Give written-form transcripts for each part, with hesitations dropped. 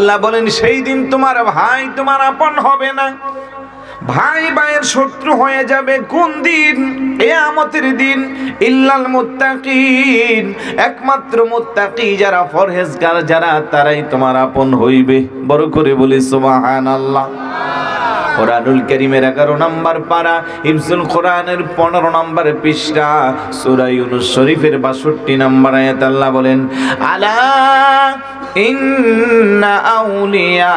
আল্লাহ বলেন সেই দিন তোমার ভাই তোমার আপন হবে না, ভাই ভাইয়ের শত্রু হয়ে যাবে। কোন দিন? কিয়ামতের দিন। ইল্লাল মুত্তাকিন, একমাত্র মুত্তাকি যারা, পরহেজগার যারা, তারাই তোমার আপন হইবে। বড় করে বলি সুবহানাল্লাহ। কোরআনুল কারীমের 11 নম্বর পারা, হিফজুল কোরআনের 15 নম্বর পৃষ্ঠা, সূরা ইউনূস শরীফের 62 নম্বর আয়াত আল্লাহ বলেন, আলা ইন্না আউলিয়া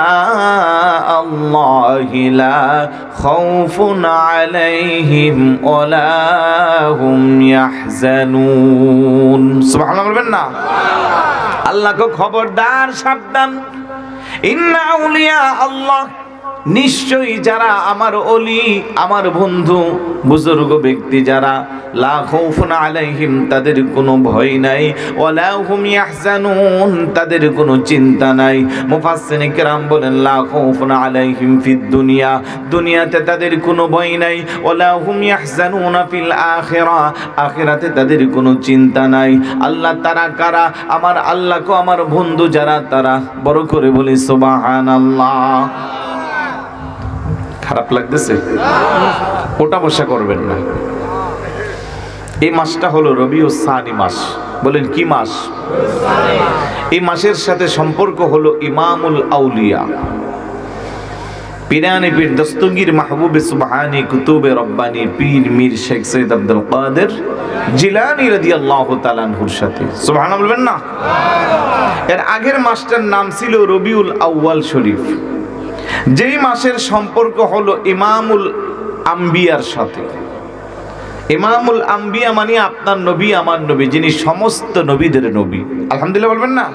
আল্লাহি লা খাউফুন আলাইহিম ওয়ালা হুম ইয়াহজানুন। সুবহানাল্লাহ বলবেন না? আল্লাহকে খবরদার, সাবধান। ইন্না আউলিয়া আল্লাহ, নিশ্চয়ই যারা আমার ওলি, আমার বন্ধু, বুজুর্গ ব্যক্তি যারা, লা খাউফুন আলাইহিম, তাদের কোনো ভয় নাই, ওয়ালা হুম ইয়াহজানুন, তাদের কোনো চিন্তা নাই। মুফাসসিরিন কিরাম বলেন, লা খাউফুন আলাইহিম ফিদ দুনিয়া, দুনিয়াতে তাদের কোনো ভয় নাই, ওয়ালা হুম ইয়াহজানুনা ফিল আখিরা, আখিরাতে তাদের কোনো চিন্তা নাই। আল্লাহ তারা কারা? আমার আল্লাহকে আমার বন্ধু যারা, তারা। বড় করে বলি সুবহানাল্লাহ। খারাপ লাগতেছে? ওটা বসা করবেন না। এই মাসটা হলো রবিউল সানি মাস। বলেন কি মাস? এই মাসের সাথে সম্পর্ক হলো ইমামুল আউলিয়া, পিরানি পীর দস্তগীর মাহবুবে সুবহানি কুতুবে রব্বানি পীর মীর শেখ সৈয়দ আব্দুল কাদের জিলানী রাদিয়াল্লাহু তাআলা আনহুর সাথে। সুবহানাল্লাহ বলবেন না? এর আগের মাসটার নাম ছিল রবিউল আউয়াল শরীফ, যেই মাসের সম্পর্ক হলো ইমামুল আম্বিয়ার সাথে। ইমামুল আম্বিয়া মানে আপনার নবী আমার নবী, যিনি সমস্ত নবীদের নবী। আলহামদুলিল্লাহ বলবেন না?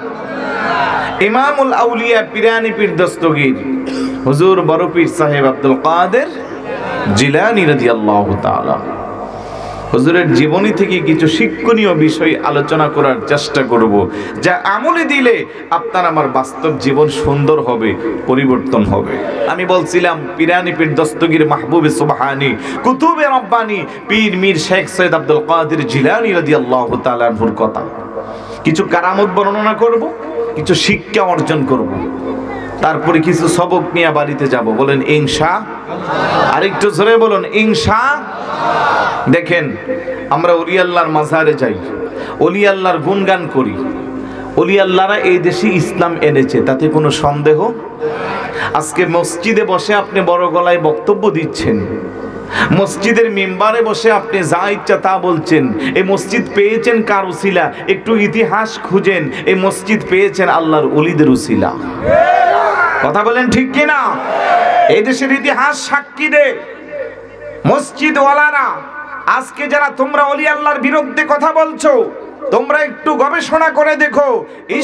ইমামুল আউলিয়া পিরানি পীর দস্তগীর হুজুর বড় পীর সাহেব আব্দুল কাদের জিলানী রাদিয়াল্লাহু তাআলা। হুজুরের জীবনী থেকে কিছু শিক্ষণীয় বিষয় আলোচনা করার চেষ্টা করব, যা আমলে দিলে আপনার আমার বাস্তব জীবন সুন্দর হবে, পরিবর্তন হবে। আমি বলছিলাম পিরানি পীর দস্তগীর মাহবুবে সুবহানি কুতুবে রব্বানি পীর মীর শেখ সৈয়দ আব্দুল কাদের জিলানী রাদিয়াল্লাহু তাআলা আনহুর কথা। কিছু কারামত বর্ণনা করব, কিছু শিক্ষা অর্জন করব, তারপরে কিছু সবক নিয়ে বাড়িতে যাব। বলেন ইনশাআল্লাহ। আরেকটু জোরে বলুন ইনশাআল্লাহ। দেখেন, আমরা ওলি আল্লাহর মাজারে যাই, ওলি আল্লাহর গুণগান করি। ওলি আল্লাহরা এই দেশে ইসলাম এনেছে, তাতে কোনো সন্দেহ। আজকে মসজিদে বসে আপনি বড় গলায় বক্তব্য দিচ্ছেন, মসজিদের মিম্বারে বসে আপনি যা ইচ্ছা তা বলছেন। এই মসজিদ পেয়েছেন কার উসিলা? একটু ইতিহাস খুঁজেন, এই মসজিদ পেয়েছেন আল্লাহর ওলিদের উসিলা। কথা বলেন ঠিক কিনা? এই দেশের ইতিহাস সাক্ষী দেয়। মসজিদ ওয়ালারা আজকে যারা তোমরা ওলি আল্লাহর বিরুদ্ধে কথা বলছো, তোমরা একটু গবেষণা করে দেখো,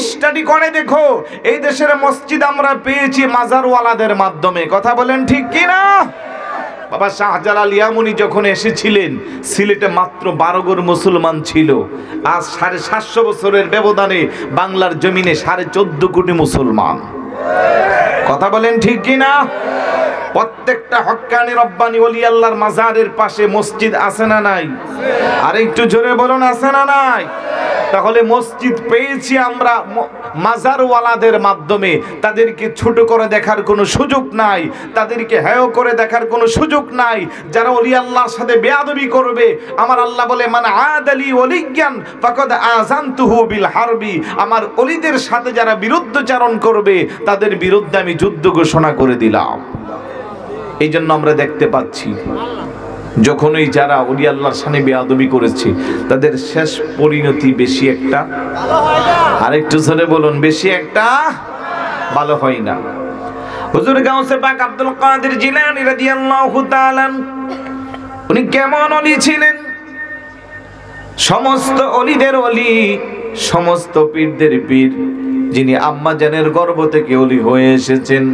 স্টাডি করে দেখো, এই দেশের মসজিদ আমরা পেয়েছি মাজারওয়ালাদের মাধ্যমে। কথা বলেন ঠিক কিনা? বাবা শাহজালাল ইয়ামুনি যখন এসেছিলেন, সিলেটে মাত্র 12 ঘর মুসলমান ছিল। আজ 750 বছরের ব্যবধানে বাংলার জমিনে 14.5 কোটি মুসলমান। কথা বলেন ঠিক কিনা? প্রত্যেকটা হক্কানি রব্বানি ওলি আল্লাহর মাজারের পাশে মসজিদ আছে না নাই? আর একটু জোরে বলুন আছে না নাই? তাহলে মসজিদ পেয়েছি আমরা মাজারওয়ালাদের মাধ্যমে। তাদেরকে ছোট করে দেখার কোনো সুযোগ নাই, তাদেরকে হেয় করে দেখার কোনো সুযোগ নাই। যারা ওলি আল্লাহর সাথে বেয়াদবি করবে, আমার আল্লাহ বলে মান আদালি ওলিয়ান ফাকাদ আযানতুহু বিল হারবি, আমার ওলিদের সাথে যারা বিরুদ্ধচারণ করবে তাদের বিরুদ্ধে আমি যুদ্ধ ঘোষণা করে দিলাম। এই জন্য আমরা দেখতে পাচ্ছি যখনই যারা ওলি আল্লাহর সামনে বেয়াদবি করেছে, তাদের শেষ পরিণতি বেশি একটা আরেকটু জোরে বলুন বেশি একটা ভালো হয় না। হুজুর গাউসে পাক আব্দুল কাদের জিলানী রাদিয়াল্লাহু তাআলা উনি কেমন ওলি ছিলেন? সমস্ত ওলিদের ওলি, সমস্ত পীরদের পীর, যিনি আম্মা জানের গর্ভ থেকে ওলি হয়ে এসেছেন,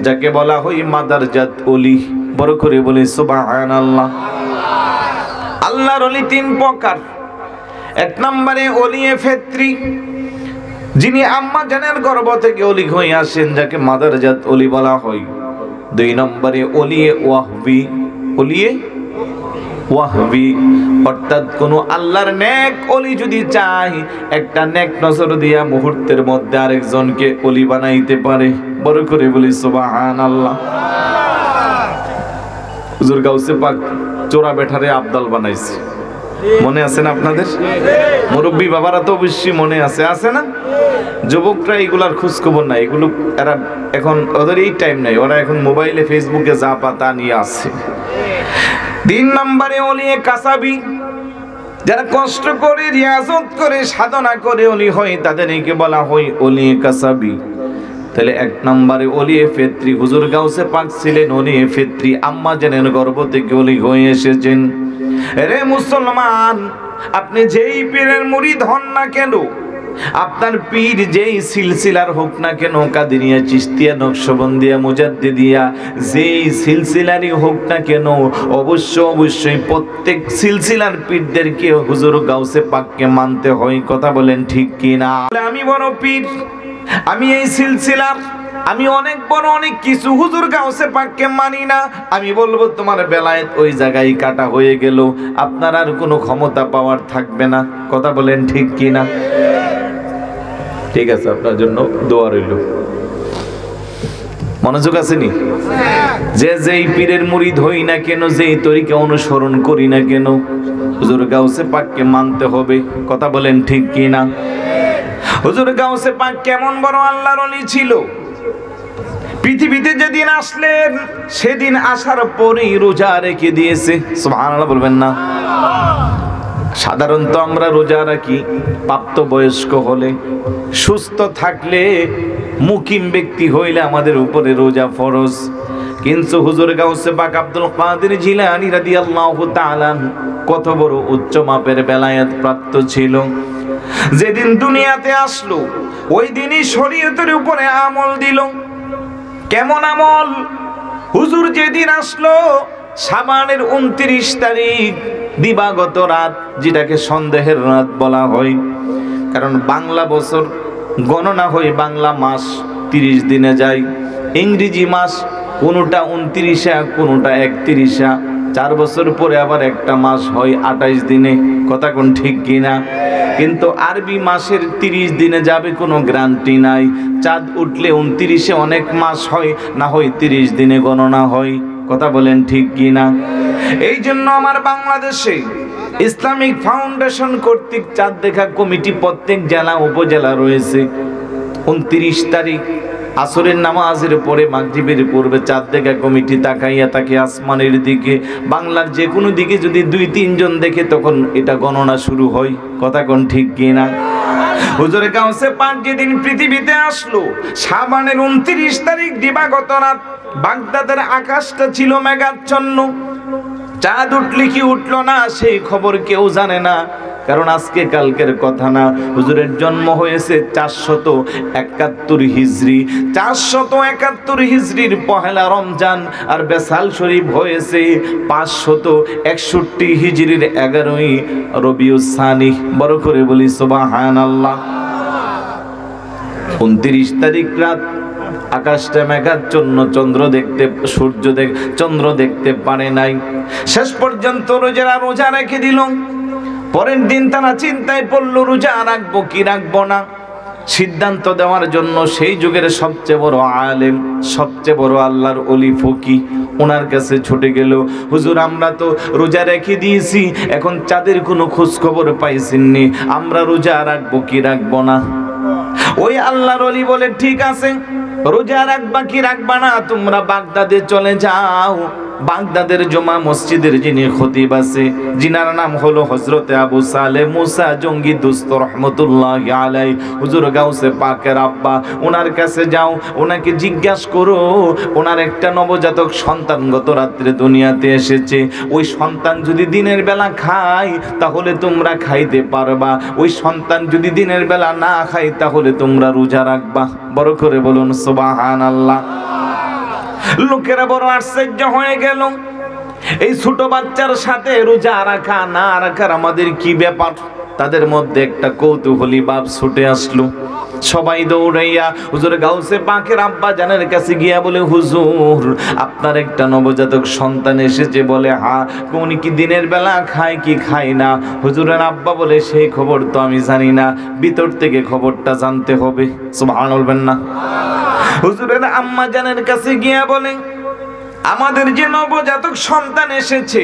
যাকে বলা হয় মাদারজাত ওলি। বড় করে বলি সুবহানাল্লাহ। আল্লাহর ওলি 3 প্রকার। 1 নম্বরে ওলিয়ে ফিতরি, যিনি আম্মা জানের গর্ভ থেকে ওলি হয়ে আসেন, যাকে মাদারজাত ওলি বলা হয়। 2 নম্বরে ওলিয়ে ওয়াহবি, ওলিয়ে ওয়াহবি, অর্থাৎ কোন আল্লাহর নেক ওলি যদি চায় একটা নেক নজর দিয়া মুহূর্তের মধ্যে আরেকজনকে ওলি বানাইতে পারে। বড় করে বলি সুবহানাল্লাহ। হুজুর গাউসে পাক চোরা বেঠারে আব্দাল বানাইছে, মনে আছে না আপনাদের? মুরব্বী বাবারা তো অবশ্যই মনে আছে, আছে না? যুবকরা এগুলার খোঁজ খবর নাই, এগুলো এরা এখন ওদের এই টাইম নাই, ওরা এখন মোবাইলে ফেসবুকে যা পাতা নিয়ে আসছে। 3 নম্বরে ওলিয়ে কাসাবি, যারা কষ্ট করে রিয়াজত করে সাধনা করে ওলি হয় তাদেরকে বলা হয় ওলিয়ে কাসাবি। তাহলে 1 নম্বরে ওলিয়ে ফিতরি, হুজুর গাউসে পাক ছিলেন ওলিয়ে ফিতরি, আম্মা জানের গর্ভ থেকে ওলি হয়ে এসেছেন। রে মুসলমান, আপনি যেই পীরের মুরিদ হন না কেন, আপনার পীর যেই সিলসিলার হোক না কেন, কাদেরিয়া, চিশতিয়া, নকশবন্দিয়া, মুজাদ্দিদিয়া, যেই সিলসিলারই হোক না কেন, অবশ্যই প্রত্যেক সিলসিলার পীরদেরকে হুজুর গাউসে পাককে মানতে হয়। কথা বলেন ঠিক কি না? আমি বড় পীর, আমি এই সিলসিলার, আমি অনেক বড় অনেক কিছু, হুজুর গাউসে পাককে মানি না, আমি বলবো তোমার বেলায়েত ওই জায়গায় কাটা হয়ে গেল, আপনার আর কোনো ক্ষমতা পাওয়ার থাকবে না। কথা বলেন ঠিক কি না? ঠিক আছে, আপনার জন্য দোয়া রইল। মনোযোগ আসেনি? যে যেই পীরের মুরিদ হই না কেন, যেই তরিকা অনুসরণ করি না কেন, হুজুর গাউসে পাককে মানতে হবে। কথা বলেন ঠিক কি না? হুজুর গাউসে পাক কেমন বড় আল্লাহর ওলি ছিল। পৃথিবীতে যেদিন আসলেন সেদিন আসার পরেই রোজা রেখে দিয়েছে। সুবহানাল্লাহ বলবেন না? সাধারণত আমরা রোজা রাখি প্রাপ্তবয়স্ক হলে, সুস্থ থাকলে, মুকিম ব্যক্তি হইলে আমাদের উপরে রোজা ফরজ। কিন্তু হুজুর গাউসে পাক আব্দুল কাদের জিলানী রাদিয়াল্লাহু তাআলা কত বড় উচ্চ মাপের বেলায়েত প্রাপ্ত ছিল। যেদিন দুনিয়াতে আসলো ওই দিনই শরীয়তের উপরে আমল দিল। কেমন আমল? হুজুর যেদিন আসলো শাবানের 29 তারিখ দিবাগত রাত, যেটাকে সন্দেহের রাত বলা হয়, কারণ বাংলা বছর গণনা হয়, বাংলা মাস 30 দিনে যায়, ইংরেজি মাস কোনটা 29, কোনটা 31, 4 বছর পরে আবার একটা মাস হয় 28 দিনে। কথা কোন ঠিক কিনা? কিন্তু আরবি মাসের 30 দিনে যাবে কোনো গ্যারান্টি নাই। চাঁদ উঠলে 29-এ অনেক মাস হয়, না হয় 30 দিনে গণনা হয়। কথা বলেন ঠিক কিনা? এই জন্য আমার বাংলাদেশে ইসলামিক ফাউন্ডেশন কর্তৃক চাঁদ দেখা কমিটি প্রত্যেক জেলা উপজেলা রয়েছে। 29 তারিখ আসরের নামাজের পরে মাগরিবের পূর্বে চাঁদ দেখা কমিটি তাকাইয়া থাকে আসমানের দিকে, বাংলার যে কোনো দিকে যদি 2-3 জন দেখে তখন এটা গণনা শুরু হয়। কথা কোন ঠিক কিনা? হুজুর গাউসে পাক যেদিন পৃথিবীতে আসলো শাবানের 29 তারিখ দিবাগত রাত, বাগদাদের আকাশটা ছিল মেঘাচ্ছন্ন। চাঁদ উঠলে কি উঠলো না সেই খবর কেউ জানে না, কারণ আজকে কালকের কথা না। হুজুরের জন্ম হয়েছে 471 হিজরি, 471 হিজরির পহেলা রমজান, আর বেসাল শরীফ হয়েছে 561 হিজরির 11ই রবিউস সানি। বড় করে বলি সুবহানাল্লাহ। 29 তারিখ রাত আকাশটা মেঘাচ্ছন্ন, চন্দ্র দেখতে পারে নাই। শেষ পর্যন্ত রোজা রেখে দিল। পরের দিন তারা চিন্তায় পড়ল রোজা রাখবো কি রাখবো না। সিদ্ধান্ত দেওয়ার জন্য সেই যুগের সবচেয়ে বড় আলেম, সবচেয়ে বড় আল্লাহর ওলি ফকি, ওনার কাছে ছুটে গেল। হুজুর আমরা তো রোজা রেখে দিয়েছি, এখন চাঁদের কোনো খোঁজ খবর পাইছেননি, আমরা রোজা রাখবো কি রাখবো না। ওই আল্লাহর ওলি বলে ঠিক আছে, রোজা রাখবা কি রাখবা না তোমরা বাগদাদে চলে যাও। বাগদাদের জমা মসজিদের যিনি খতিব আছে, যিনার নাম হলো হযরতে আবু সালেহ মুসা জঙ্গি দুস্ত রহমতুল্লাহি আলাইহি, হুজুর গাউসে পাকের আব্বা, ওনার কাছে যাও, ওনাকে জিজ্ঞাসা করো ওনার একটা নবজাতক সন্তান গত রাত্রে দুনিয়াতে এসেছে, ওই সন্তান যদি দিনের বেলা খায় তাহলে তোমরা খাইতে পারবা, ওই সন্তান যদি দিনের বেলা না খায় তাহলে তোমরা রোজা রাখবা। বড় করে বলুন সুবহানাল্লাহ। লোকেরা বড় আশ্চর্য হয়ে গেল, এই ছোট বাচ্চার সাথে রোজা রাখা না রাখার আমাদের কি ব্যাপার? তাদের মধ্যে একটা কৌতূহলী ভাব ছুটে আসলো। সবাই দৌড়াইয়া হুজুর গাউসে পাকের আব্বা জানের কাছে গিয়া বলে, হুজুর আপনার একটা নবজাতক সন্তান এসেছে। বলে হ্যাঁ, উনি কি দিনের বেলা খায় কি খায় না? হুজুরের আব্বা বলে সেই খবর তো আমি জানি না, ভিতর থেকে খবরটা জানতে হবে। সুবহানাল্লাহ বলবেন না? হুজুরের আম্মা জানের কাছে গিয়া বলে, আমাদের যে নবজাতক সন্তান এসেছে,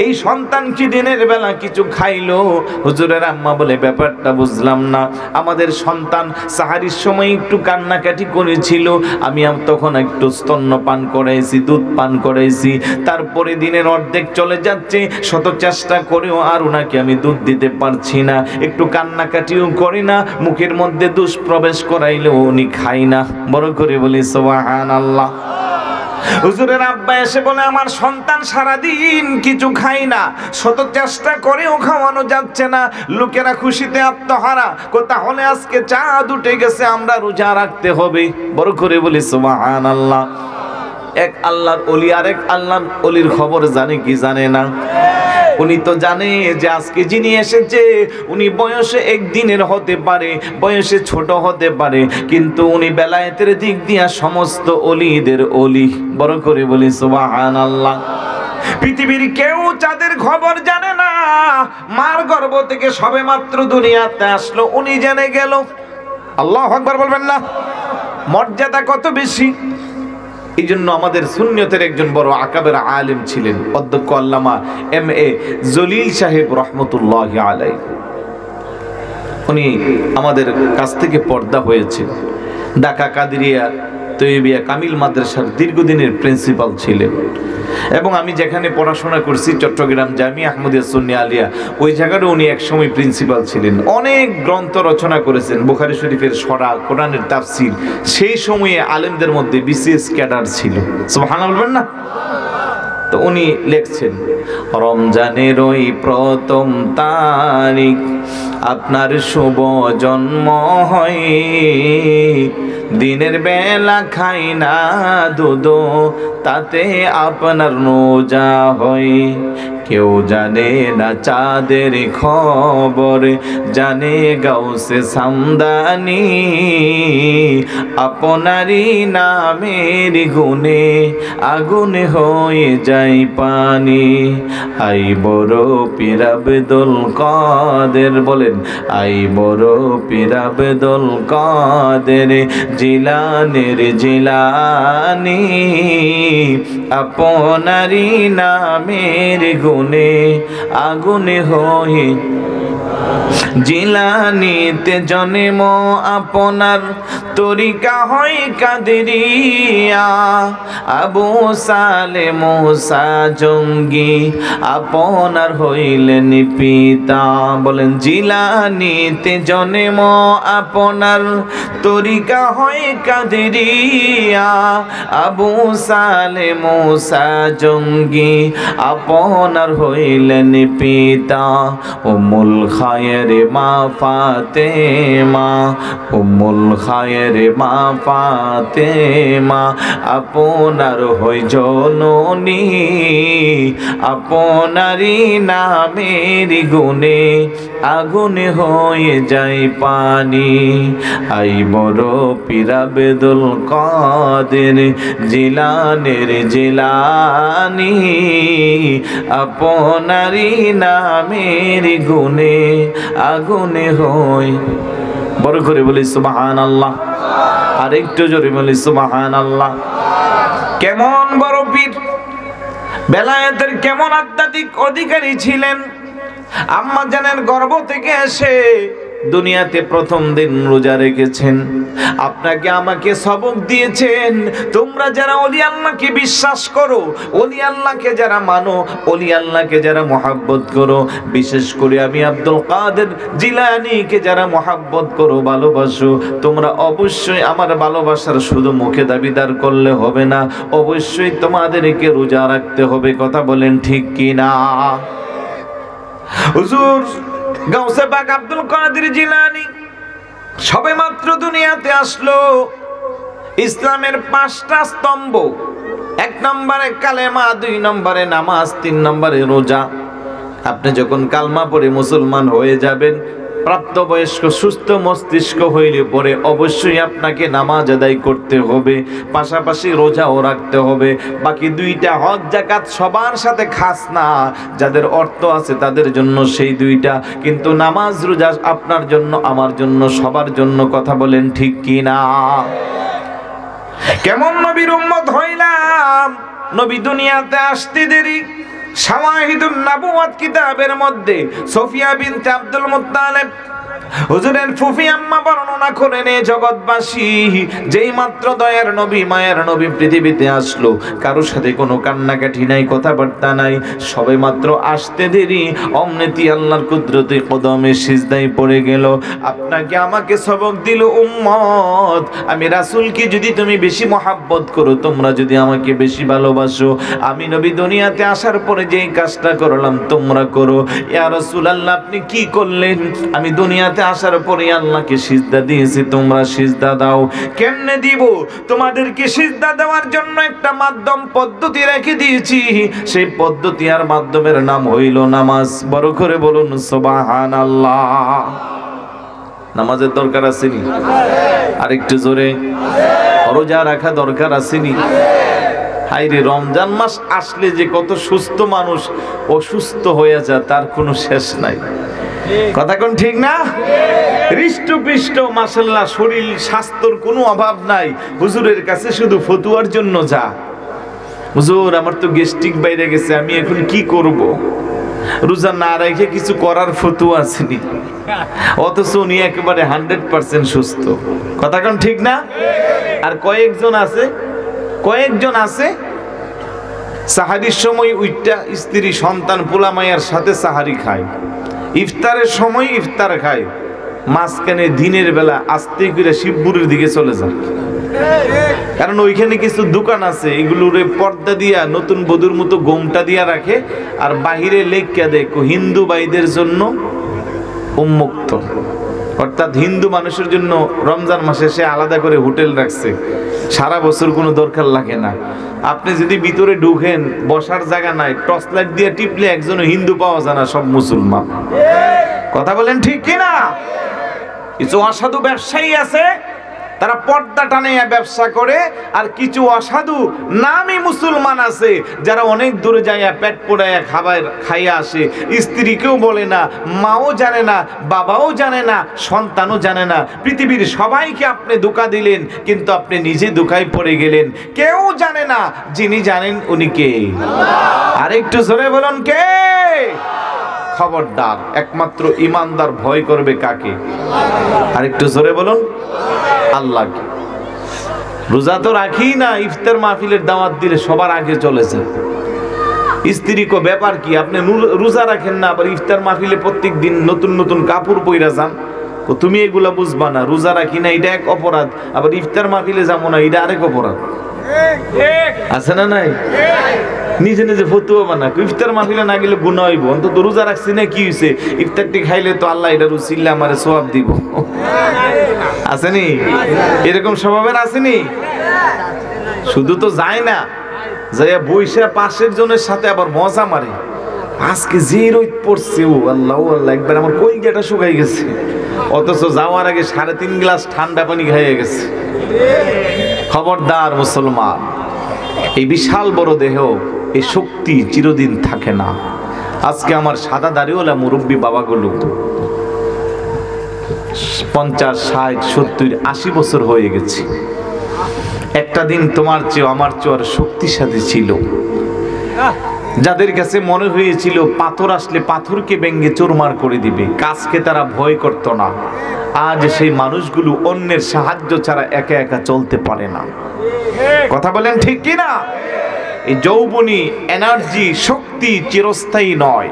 এই সন্তান কি দিনের বেলা কিছু খাইলো? হুজুরের আম্মা বলে, ব্যাপারটা বুঝলাম না। আমাদের সন্তান সাহারির সময় একটু কান্নাকাটি করেছিল, আমি তখন একটু স্তন্য পান করাইছি, দুধ পান করাইছি। তারপরে দিনের অর্ধেক চলে যাচ্ছে, শত চেষ্টা করেও আর ওনাকে আমি দুধ দিতে পারছি না। একটু কান্নাকাটিও করি না, মুখের মধ্যে দুষ প্রবেশ করাইলেও উনি খাই না। বড় করে বলি সুবহানাল্লাহ। হুজুরের আব্বা এসে বলে, আমার সন্তান সারাদিন কিছু খাই না, শত চেষ্টা করেও খাওয়ানো যাচ্ছে না। লোকেরা খুশিতে আত্মহারা। তাহলে আজকে চাঁদ উঠে গেছে, আমরা রোজা রাখতে হবে। বড় করে বলি সুবহানাল্লাহ। এক আল্লাহর ওলি আরেক আল্লাহর ওলির খবর জানে কি জানে না? উনি তো জানে যে আজকে যিনি এসেছে উনি বয়সে একদিনের হতে পারে, বয়সে ছোট হতে পারে, কিন্তু উনি বেলায়েতের দিক দিয়া সমস্ত ওলিদের ওলি। বড় করে বলি সুবহানাল্লাহ। পৃথিবীর কেউ চাঁদের খবর জানে না। মার গর্ভ থেকে সবেমাত্র দুনিয়াতে আসলো, উনি জেনে গেল। আল্লাহু আকবার বলবেন না? মর্যাদা কত বেশি! এই জন্য আমাদের সুন্নিয়তের একজন বড় আকাবের আলেম ছিলেন অধ্যক্ষ আল্লামা এম.এ. জলিল সাহেব রহমতুল্লাহি আলাইহি। উনি আমাদের কাছ থেকে পর্দা হয়েছে। ঢাকা কাদেরিয়া তৈয়বিয়া কামিল মাদ্রাসার দীর্ঘদিনের প্রিন্সিপাল ছিলেন। এবং আমি যেখানে পড়াশোনা করছি চট্টগ্রাম জামিয়া আহমদিয়া সুন্নি আলিয়া, ওই জায়গাটা উনি একসময় প্রিন্সিপাল ছিলেন। অনেক গ্রন্থ রচনা করেছেন, বুখারী শরীফের সরা, কোরআনের তাফসীর। সেই সময়ে আলেমদের মধ্যে বিশেষ ক্যাডার ছিল। সুবহানাল্লাহ বলবেন না? তো উনি লিখছেন, রমজানের ওই প্রথম তারিখ আপনার শুভ জন্ম হয়, দিনের বেলা খাই না দুধ, তাতে আপনার রোজা হয়। কেউ জানে না চাঁদের খবর, জানে গাউসে সামদানি, আপনারই নামের গুণে আগুন হয়ে যায় পানি। আই বড় পীর আব্দুল কাদের, বলেন আই বড় পীর আব্দুল কাদের জিলানের জিলানি, আপনারই নামের গুণে আগুন হয়ে। জিলানিতে জন্ম আপনার, তরিকা হয় কাদেরিয়া, আবু সালে মুসা জঙ্গি আপনার হইলেন পিতা। বলেন জিলানিতে জন্ম আপনার, তরিকা হয় কাদেরিয়া, আবু সালে মুসা জঙ্গি আপনার হইলেন পিতা। উম্মুল খায়ের মা ফাতেমা, উম্মুল খায়ের মা ফাতেমা আপনার হই জননী, আপনারই নামের গুণে আগুন হয়ে যায় পানি। আই বড় পীর আব্দুল কাদের জিলানের জিলানি, আপনারই নামের গুণে আগুন হয়। বড় করে বলি সুবহানাল্লাহ। আর একটু জোরে বলি সুবহানাল্লাহ। কেমন বড় পীর, বেলায়েতের কেমন আধ্যাত্মিক অধিকারী ছিলেন। আম্মা জানের গর্ভ থেকে এসে দুনিয়াতে প্রথম দিন রোজা রেখেছেন। আপনাকে আমাকে সবক দিয়েছেন, তোমরা যারা ওলি আল্লাহকে বিশ্বাস করো, ওলি আল্লাহকে যারা মানো, ওলি আল্লাহকে যারা মহাব্বত করো, বিশেষ করে আমি আব্দুল কাদের জিলানীকে যারা মহাব্বত করো, ভালোবাসো, তোমরা অবশ্যই আমার ভালোবাসার শুধু মুখে দাবিদার করলে হবে না, অবশ্যই তোমাদেরকে রোজা রাখতে হবে। কথা বলেন ঠিক কি না? হুজুর গাউসে পাক আব্দুল কাদের জিলানী সবে মাত্র দুনিয়াতে আসলো। ইসলামের 5টা স্তম্ভ, 1 নম্বরে কালেমা, 2 নম্বরে নামাজ, 3 নম্বরে রোজা। আপনি যখন কালমা পড়ে মুসলমান হয়ে যাবেন, প্রাপ্তবয়স্ক সুস্থ মস্তিষ্ক হইলে পরে অবশ্যই আপনাকে নামাজ আদায় করতে হবে, পাশাপাশি রোজাও রাখতে হবে। বাকি দুইটা হজ যাকাত সবার সাথে খাস না, যাদের অর্থ আছে তাদের জন্য সেই দুইটা, কিন্তু নামাজ রোজা আপনার জন্য, আমার জন্য, সবার জন্য। কথা বলেন ঠিক কি না? কেমন নবীর উম্মত হইলাম, নবী দুনিয়াতে আসতে দেরি। শাওয়াহিদুন নবুওয়াত কিতাবের মধ্যে সফিয়া বিনতে আব্দুল মুত্তালিব হুজুরের ফুফি আম্মা বর্ণনা করেন, এ জগৎবাসী যেই মাত্র দয়ার নবী, মায়ের নবী পৃথিবীতে আসলো, কারোর সাথে কোনো কান্নাকাটি নাই, কথাবার্তা নাই, সবে মাত্র আসতে দেরি অমনেতি আল্লাহর কুদরতে কদমে সিজদায় পড়ে গেল। আপনাকে আমাকে সবক দিল, উম্মত আমি রাসূলকে যদি তুমি বেশি মহাব্বত করো, তোমরা যদি আমাকে বেশি ভালোবাসো, আমি নবী দুনিয়াতে আসার পরে যেই কাজটা করলাম তোমরা করো। ইয়া রাসূলুল্লাহ আপনি কি করলেন? আমি দুনিয়াতে আসার পরে আল্লাহকে সিজদা দিয়েছি, তোমরা সিজদা দাও। কেমনে দিব? তোমাদেরকে সিজদা দেওয়ার জন্য একটা মাধ্যম পদ্ধতি রেখে দিয়েছি, সেই পদ্ধতি আর মাধ্যমের নাম হইল নামাজ। বড় করে বলুন সুবহানাল্লাহ। নামাজের দরকার আসেনি? আরেকটু জোরে। রোজা রাখা দরকার আসেনি? হায়রে, রমজান মাস আসলে যে কত সুস্থ মানুষ অসুস্থ হয়ে যায় তার কোনো শেষ নাই। কথা কোন ঠিক না? হৃষ্টপুষ্ট মাশাআল্লাহ, শরীর স্বাস্থ্যর কোনো অভাব নাই, হুজুরের কাছে শুধু ফতুয়ার জন্য যা। হুজুর আমার তো গ্যাস্ট্রিক বাইরে গেছে, আমি এখন কি করব? রোজা না রেখে কিছু করার ফতুয়া আসেনি, অথচ উনি একেবারে 100% সুস্থ। কথা কোন ঠিক না? আর কয়েকজন আছে সাহারির সময় উইটা স্ত্রী সন্তান পোলা মায়ের সাথে সাহারি খায়, ইফতারের সময় ইফতার খায়, মাঝখানে দিনের বেলা আস্তে করে শিবপুরের দিকে চলে যায়। কারণ ওইখানে কিছু দোকান আছে, এগুলোর পর্দা দিয়া নতুন বধূর মতো গোমটা দিয়া রাখে, আর বাহিরে লেখা দেখো হিন্দু ভাইদের জন্য উন্মুক্ত, অর্থাৎ হিন্দু মানুষের জন্য রমজান মাসে সে আলাদা করে হোটেল রাখছে, সারা বছর কোনো দরকার লাগে না। আপনি যদি ভিতরে ঢুকেন, বসার জায়গা নাই, টর্চ লাইট দিয়ে টিপলে একজনও হিন্দু পাওয়া যায় না, সব মুসলমান। কথা বলেন ঠিক কিনা? কিছু অসাধু ব্যবসায়ী আছে, তারা পর্দা টানে ব্যবসা করে, আর কিছু অসাধু নামী মুসলমান আছে যারা অনেক দূরে যায় পেট পোড়ায় খাবার খাইয়া আসে, স্ত্রীকেও বলে না, মাও জানে না, বাবাও জানে না, সন্তানও জানে না। পৃথিবীর সবাইকে আপনি ধোঁকা দিলেন, কিন্তু আপনি নিজে ধোঁকায় পড়ে গেলেন। কেউ জানে না, যিনি জানেন উনি কে? আর একটু জোরে বলুন কে? খবরদার, একমাত্র ইমানদার ভয় করবে কাকে? আর একটু জোরে বলুন আল্লাহকে। রোজা তো রাখি না, ইফতার মাহফিলের দাওয়াত দিলে সবার আগে চলে যায়। স্ত্রী কো ব্যাপার কি, আপনি রোজা রাখেন না, আবার ইফতার মাহফিলে প্রত্যেক দিন নতুন নতুন কাপড় পইরা যান। তুমি এগুলা বুঝবা না, রোজা রাখি না এটা এক অপরাধ, আবার ইফতার মাহফিলে যাবো না এটা আরেক অপরাধ। আছে না নাই? নিজে নিজে ফতুয়া বানা, ইফতার মাহফিলে না গেলে গুনাহ হইব, অন্তত রোজা রাখছি না কি হইছে, ইফতারটি খাইলে তো আল্লাহ এটা রুচিল্লা আমারে সওয়াব দিব। আসেনি এরকম স্বভাবের? আসেনি? শুধু তো যায় না, যাইয়া বইসা পাশের জনের সাথে আবার মজা মারে। আজকে যে রোদ পড়ছে, ও আল্লাহ ও আল্লাহ, একবার আমার কলিজাটা শুকাই গেছে, অথচ যাওয়ার আগে 3.5 গ্লাস ঠান্ডা পানি খাইয়ে গেছে। খবরদার মুসলমান, এই বিশাল বড় দেহ, এই শক্তি চিরদিন থাকে না। আজকে আমার সাদা দাড়িওয়ালা মুরব্বী বাবাগুলো 50, 60, 70, 80 বছর হয়ে গেছে। একটা দিন তোমার চেয়ে আমার চেয়ে আর শক্তিশালী ছিল, যাদের কাছে মনে হয়েছিল পাথর আসলে পাথরকে ভেঙে চুরমার করে দিবে, কাজকে তারা ভয় করত না। আজ সেই মানুষগুলো অন্যের সাহায্য ছাড়া একা একা চলতে পারে না। কথা বলেন ঠিক কি না? এই যৌবনী এনার্জি, শক্তি চিরস্থায়ী নয়,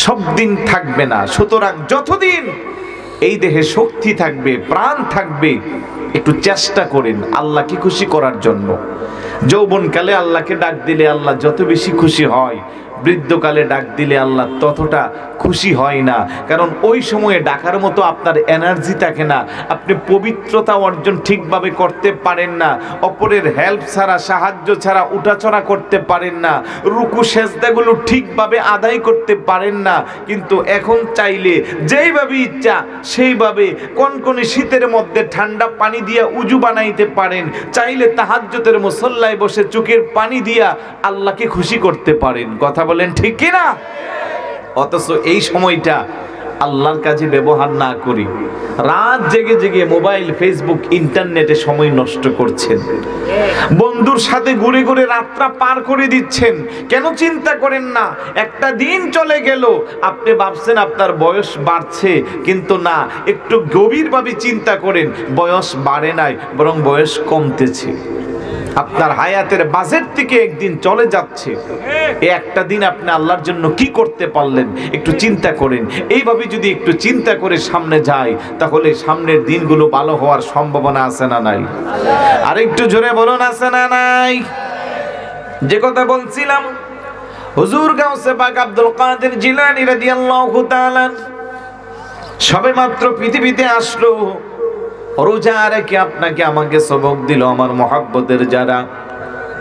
সব দিন থাকবে না। সুতরাং যতদিন এই দেহে শক্তি থাকবে, প্রাণ থাকবে, একটু চেষ্টা করেন আল্লাহকে খুশি করার জন্য। যৌবনকালে আল্লাহকে ডাক দিলে আল্লাহ যত বেশি খুশি হয়, বৃদ্ধকালে ডাক দিলে আল্লাহ ততটা খুশি হয় না, কারণ ওই সময়ে ডাকার মতো আপনার এনার্জি থাকে না, আপনি পবিত্রতা অর্জন ঠিকভাবে করতে পারেন না, অপরের হেল্প ছাড়া, সাহায্য ছাড়া উঠাচড়া করতে পারেন না, রুকু সেজদাগুলো ঠিকভাবে আদায় করতে পারেন না। কিন্তু এখন চাইলে যেইভাবে ইচ্ছা সেইভাবে কনকনে শীতের মধ্যে ঠান্ডা পানি দিয়া উজু বানাইতে পারেন, চাইলে তাহাজ্জুদের মুসল্লায় বসে চোখের পানি দিয়া আল্লাহকে খুশি করতে পারেন। কথা বলেন ঠিক কিনা? অথচ এই সময়টা আল্লাহর কাজে ব্যবহার না করি রাত জেগে জেগে মোবাইল, ফেসবুক, ইন্টারনেটে সময় নষ্ট করছেন, বন্ধুর সাথে ঘুরে ঘুরে রাতটা পার করে দিচ্ছেন। কেন চিন্তা করেন না? একটা দিন চলে গেল, আপনি ভাবছেন আপনার বয়স বাড়ছে, কিন্তু না, একটু গভীরভাবে চিন্তা করেন, বয়স বাড়ে নাই, বরং বয়স কমতেছে। আপনার হায়াতের বাজেট থেকে একদিন চলে যাচ্ছে। এই একটা দিন আপনি আল্লাহর জন্য কি করতে পারলেন একটু চিন্তা করেন। এইভাবে যদি একটু চিন্তা করে সামনে যাই, তাহলে সামনের দিনগুলো ভালো হওয়ার সম্ভাবনা আছে না নাই? আর একটু জোরে বলুন, আছে না নাই? যে কথা বলছিলাম, হুজুর গাউসে পাক আব্দুল কাদের জিলানী রাদিয়াল্লাহু তাআলা সবেমাত্র পৃথিবীতে আসলো, রোজা রেখে আপনাকে আমাকে সবক দিল, আমার মহাব্বতের যারা,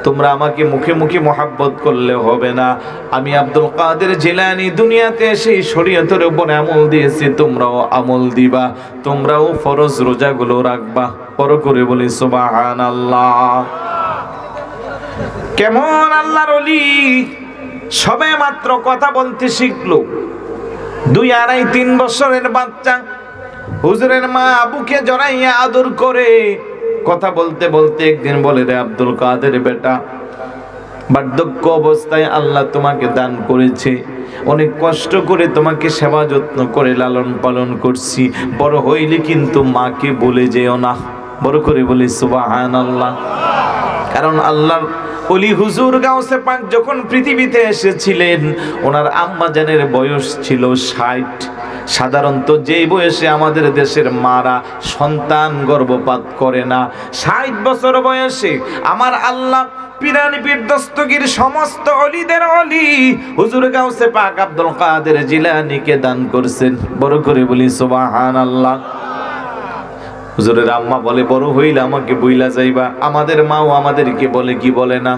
তোমরা আমাকে মুখে মুখে মহাব্বত করলে হবে না। আমি আব্দুল কাদের জিলানী দুনিয়াতে এসে শরীয়তের উপর আমল দিয়েছি, তোমরাও আমল দিবা, তোমরাও ফরজ রোজাগুলো রাখবা। পর করে বলি সুবহানাল্লাহ। কেমন আল্লাহর ওলি, সবে মাত্র কথা বলতে শিখলো, 2, 2.5, 3 বছরের বাচ্চা হুজুরের মা আবুকে জড়াইয়া আদর করে কথা বলতে বলতে একদিন বলে, রে আব্দুল কাদের বেটা, বার্ধক্য অবস্থায় আল্লাহ তোমাকে দান করেছে, অনেক কষ্ট করে তোমাকে সেবা যত্ন করে লালন পালন করছি, বড় হইলে কিন্তু মাকে বলে যেও না। বড় করে বলি সুবহানাল্লাহ। কারণ আল্লাহর ওলি হুজুর গাউসে পাক যখন পৃথিবীতে এসেছিলেন, ওনার আম্মা জানের বয়স ছিল 60। সাধারণত যেই বয়সে আমাদের দেশের মারা সন্তান গর্ভপাত করে না, 60 বছর বয়সে আমার আল্লাহ পিরানি পীর দস্তগীর সমস্ত ওলিদের ওলি হুজুর গাউসে পাক আব্দুল কাদের জিলানীকে দান করছেন। বড় করে বলি সুবহানাল্লাহ। হুজুরের আম্মা বলে, বড় হইলে আমাকে বইলা যাইবা। আমাদের মাও আমাদেরকে বলে, কি বলে না?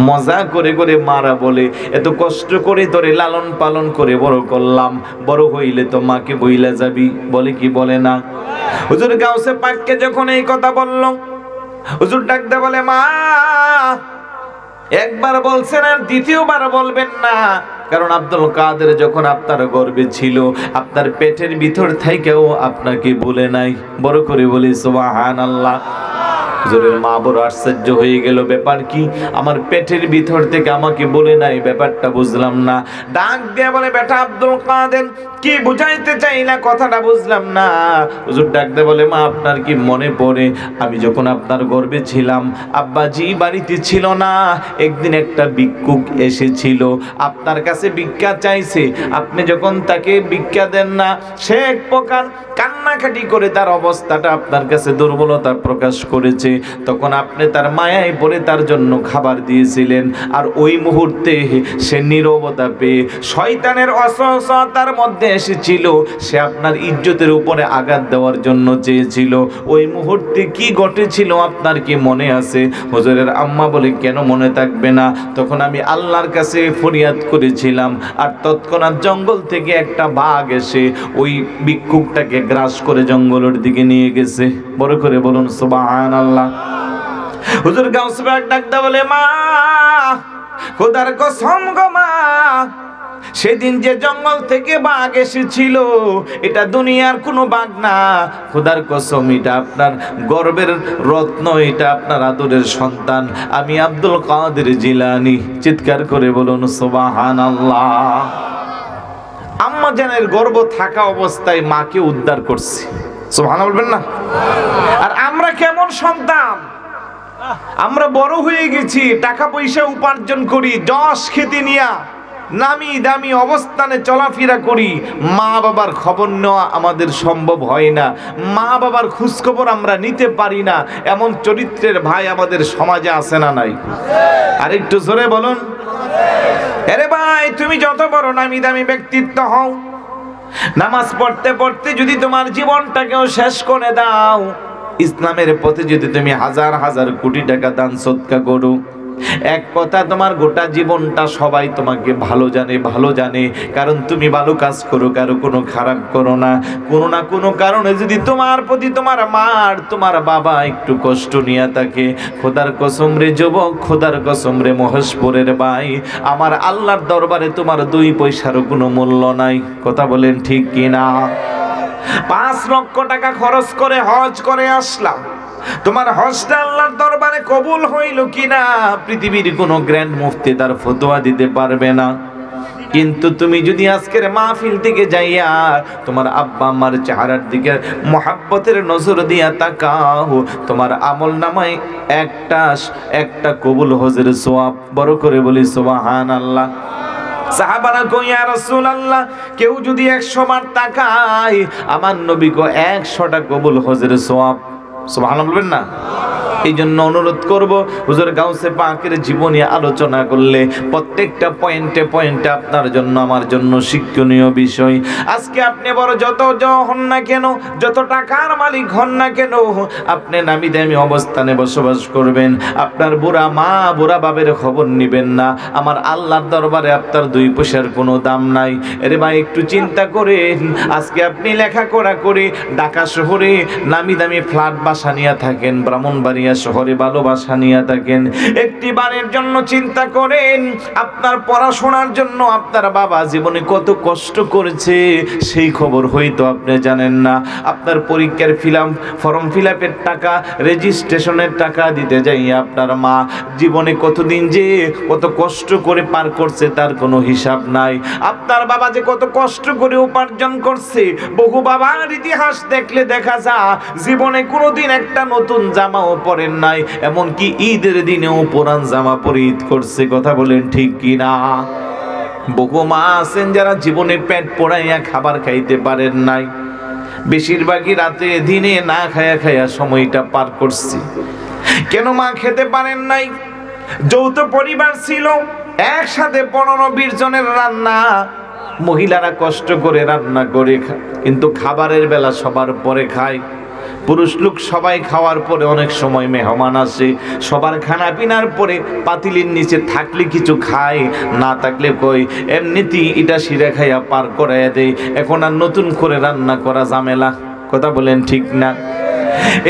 মজা করে করে মারা বলে, এত কষ্ট করে তোরে লালন পালন করে বড় করলাম, বড় হইলে তো মাকে বইলা যাবি। বলে কি বলে না? হুজুর গাউসে পাককে যখন এই কথা বলল, হুজুর ডাকতে বলে, মা, একবার বলছেন আর দ্বিতীয়বার বলবেন না। কারণ আব্দুল কাদের যখন আপনার গর্ভে ছিল, আপনার পেটের ভিতর থেকেও আপনাকে বলে নাই। বড় করে বলি সুবহানাল্লাহ। হুজুরের মা বড় আশ্চর্য হয়ে গেল, ব্যাপার কি? আমার পেটের ভিতর থেকে আমাকে বলে নাই, ব্যাপারটা বুঝলাম না। ডাক দিয়ে বলে, বেটা আব্দুল কাদের, কি বুঝাইতে চাইলা, কথাটা বুঝলাম না। হুজুর ডাক দিয়ে বলে, মা, আপনার কি মনে পড়ে আমি যখন আপনার গর্ভে ছিলাম, আব্বাজি বাড়িতে ছিল না, একদিন একটা ভিক্ষুক এসেছিল, আপনার কাছে ভিক্ষা চাইছে, আপনি যখন তাকে ভিক্ষা দেন না, সে এক প্রকার কান্নাকাটি করে তার অবস্থাটা আপনার কাছে দুর্বলতা প্রকাশ করেছে, তখন আপনি তার মায়ায় পড়ে তার জন্য খাবার দিয়েছিলেন। আর ওই মুহূর্তে সে নীরবতা পেয়ে শয়তানের অসহসতার মধ্যে এসেছিল, সে আপনার ইজ্জতের উপরে আঘাত দেওয়ার জন্য চেয়েছিল। ওই মুহূর্তে কি ঘটেছিল আপনার কি মনে আছে? হুজুরের আম্মা বলে, কেন মনে থাকবে না? তখন আমি আল্লাহর কাছে ফরিয়াদ করেছিলাম, আর তৎক্ষণাৎ জঙ্গল থেকে একটা বাঘ এসে ওই ভিক্ষুকটাকে গ্রাস করে জঙ্গলের দিকে নিয়ে গেছে। বড় করে বলুন সুবহানাল্লাহ। হুজুর গাউসে পাক ডাকতে বলে, মা, খোদার কসম গো মা, সেদিন যে জঙ্গল থেকে বাঘ এসেছিল, এটা দুনিয়ার কোনো বাঘ না, খোদার কসম, এটা আপনার গর্বের রত্ন, এটা আপনার আদরের সন্তান, আমি আব্দুল কাদের জিলানী। চিৎকার করে বলুন সুবহানাল্লাহ। আম্মা জানের গর্ভ থাকা অবস্থায় মাকে উদ্ধার করছে। সুবহানাল্লাহ বলবেন না? আর আমরা কেমন সন্তান, আমরা বড় হয়ে গেছি, টাকা পয়সা উপার্জন করি, যশ খ্যাতি নিয়া নামি দামি অবস্থানে চলাফেরা করি, মা বাবার খবর নেওয়া আমাদের সম্ভব হয় না, মা বাবার খোঁজখবর আমরা নিতে পারি না। এমন চরিত্রের ভাই আমাদের সমাজে আছে না নাই? আরেকটু জোরে বলুন। আরে ভাই, তুমি যত বড় নামি দামি ব্যক্তিত্ব হও, নামাজ পড়তে পড়তে যদি তোমার জীবনটাকেও শেষ করে দাও, ইসলামের পথে যদি তুমি হাজার হাজার কোটি টাকা দান সদকা করো, এক কথা তোমার গোটা জীবনটা সবাই তোমাকে ভালো জানে, কারণ তুমি ভালো কাজ করো, কারো কোনো খারাপ করো না। কোনো না কোনো কারণে যদি তোমার প্রতি তোমার মার তোমার বাবা একটু কষ্ট নিয়ে থাকে, খোদার কসম রে যুবক, খোদার কসম রে মহেশপুরের ভাই, আমার আল্লাহর দরবারে তোমার 2 পয়সারও কোনো মূল্য নাই। কথা বলেন ঠিক কিনা? 5 লক্ষ টাকা খরচ করে হজ করে আসলাম, তোমার হজটা আল্লাহর দরবারে কবুল হইল কিনা পৃথিবীর কোনো গ্র্যান্ড মুফতি তার ফতোয়া দিতে পারবে না। কিন্তু তুমি যদি আজকের মাহফিল থেকে যাইয়া তোমার আব্বা আম্মার চেহারার দিকে মহাব্বতের নজর দিয়া তাকাও, তোমার আমল নামায় একটা কবুল হজের সওয়াব, বড় করে বলি সুবহানাল্লাহ। সাহাবারা কই ইয়া রাসূলুল্লাহ, কেউ যদি 100 বার তাকায় আমার নবী কো 100টা কবুল হজের সওয়াব। সুবহানাল্লাহ বলবেন না? এই জন্য অনুরোধ করব, হুজুর গাউসে পাকের জীবনী আলোচনা করলে প্রত্যেকটা পয়েন্টে পয়েন্টে আপনার জন্য আমার জন্য শিক্ষণীয় বিষয়। আজকে আপনি বড় যত হন না কেন, যত টাকার মালিক হন না কেন, আপনি নামি দামি অবস্থানে বসবাস করবেন, আপনার বুড়া মা বুড়া বাবের খবর নিবেন না। আমার আল্লাহর দরবারে আপনার 2 পয়সার কোনো দাম নাই। আরে ভাই, একটু চিন্তা করেন, আজকে আপনি লেখাপড়া করে ঢাকা শহরে নামি দামি ফ্ল্যাট বাসা নিয়ে থাকেন, ব্রাহ্মণবাড়িয়া শহরে ভালোবাসা নিয়ে থাকেন, একটি বারের জন্য চিন্তা করেন আপনার পড়াশোনার জন্য আপনার বাবা জীবনে কত কষ্ট করেছে, সেই খবর হয়তো আপনি জানেন না। আপনার পরীক্ষার ফর্ম ফিল আপের টাকা, রেজিস্ট্রেশনের টাকা দিতে যাই আপনার মা জীবনে কতদিন যে কত কষ্ট করে পার করছে তার কোনো হিসাব নাই। আপনার বাবা যে কত কষ্ট করে উপার্জন করছে, বহু বাবার ইতিহাস দেখলে দেখা যায় জীবনে কোনোদিন একটা নতুন জামাও পরে নাই, এমনকি ঈদের দিনেও পুরান জামা পরে ঈদ করছে। কথা বলেন ঠিক কিনা? বহু মা আছেন যারা জীবনে পেট পোড়াইয়া খাবার খাইতে পারেন নাই, বেশিরভাগই রাতে দিনে না খায়া সময়টা পার করছে। কেন মা খেতে পারেন নাই? যৌথ পরিবার ছিল, একসাথে 15-20 জনের রান্না, মহিলারা কষ্ট করে রান্না করে কিন্তু খাবারের বেলা সবার পরে খায়, পুরুষ লোক সবাই খাওয়ার পরে অনেক সময় মেহমান আসে, সবার খানা পিনার পরে পাতিলির নিচে থাকলে কিছু খায়, না থাকলে কই এমনিতেই এটা শিরা খাইয়া পার করাইয়া দেয়, এখন আর নতুন করে রান্না করা ঝামেলা। কথা বলেন ঠিক না?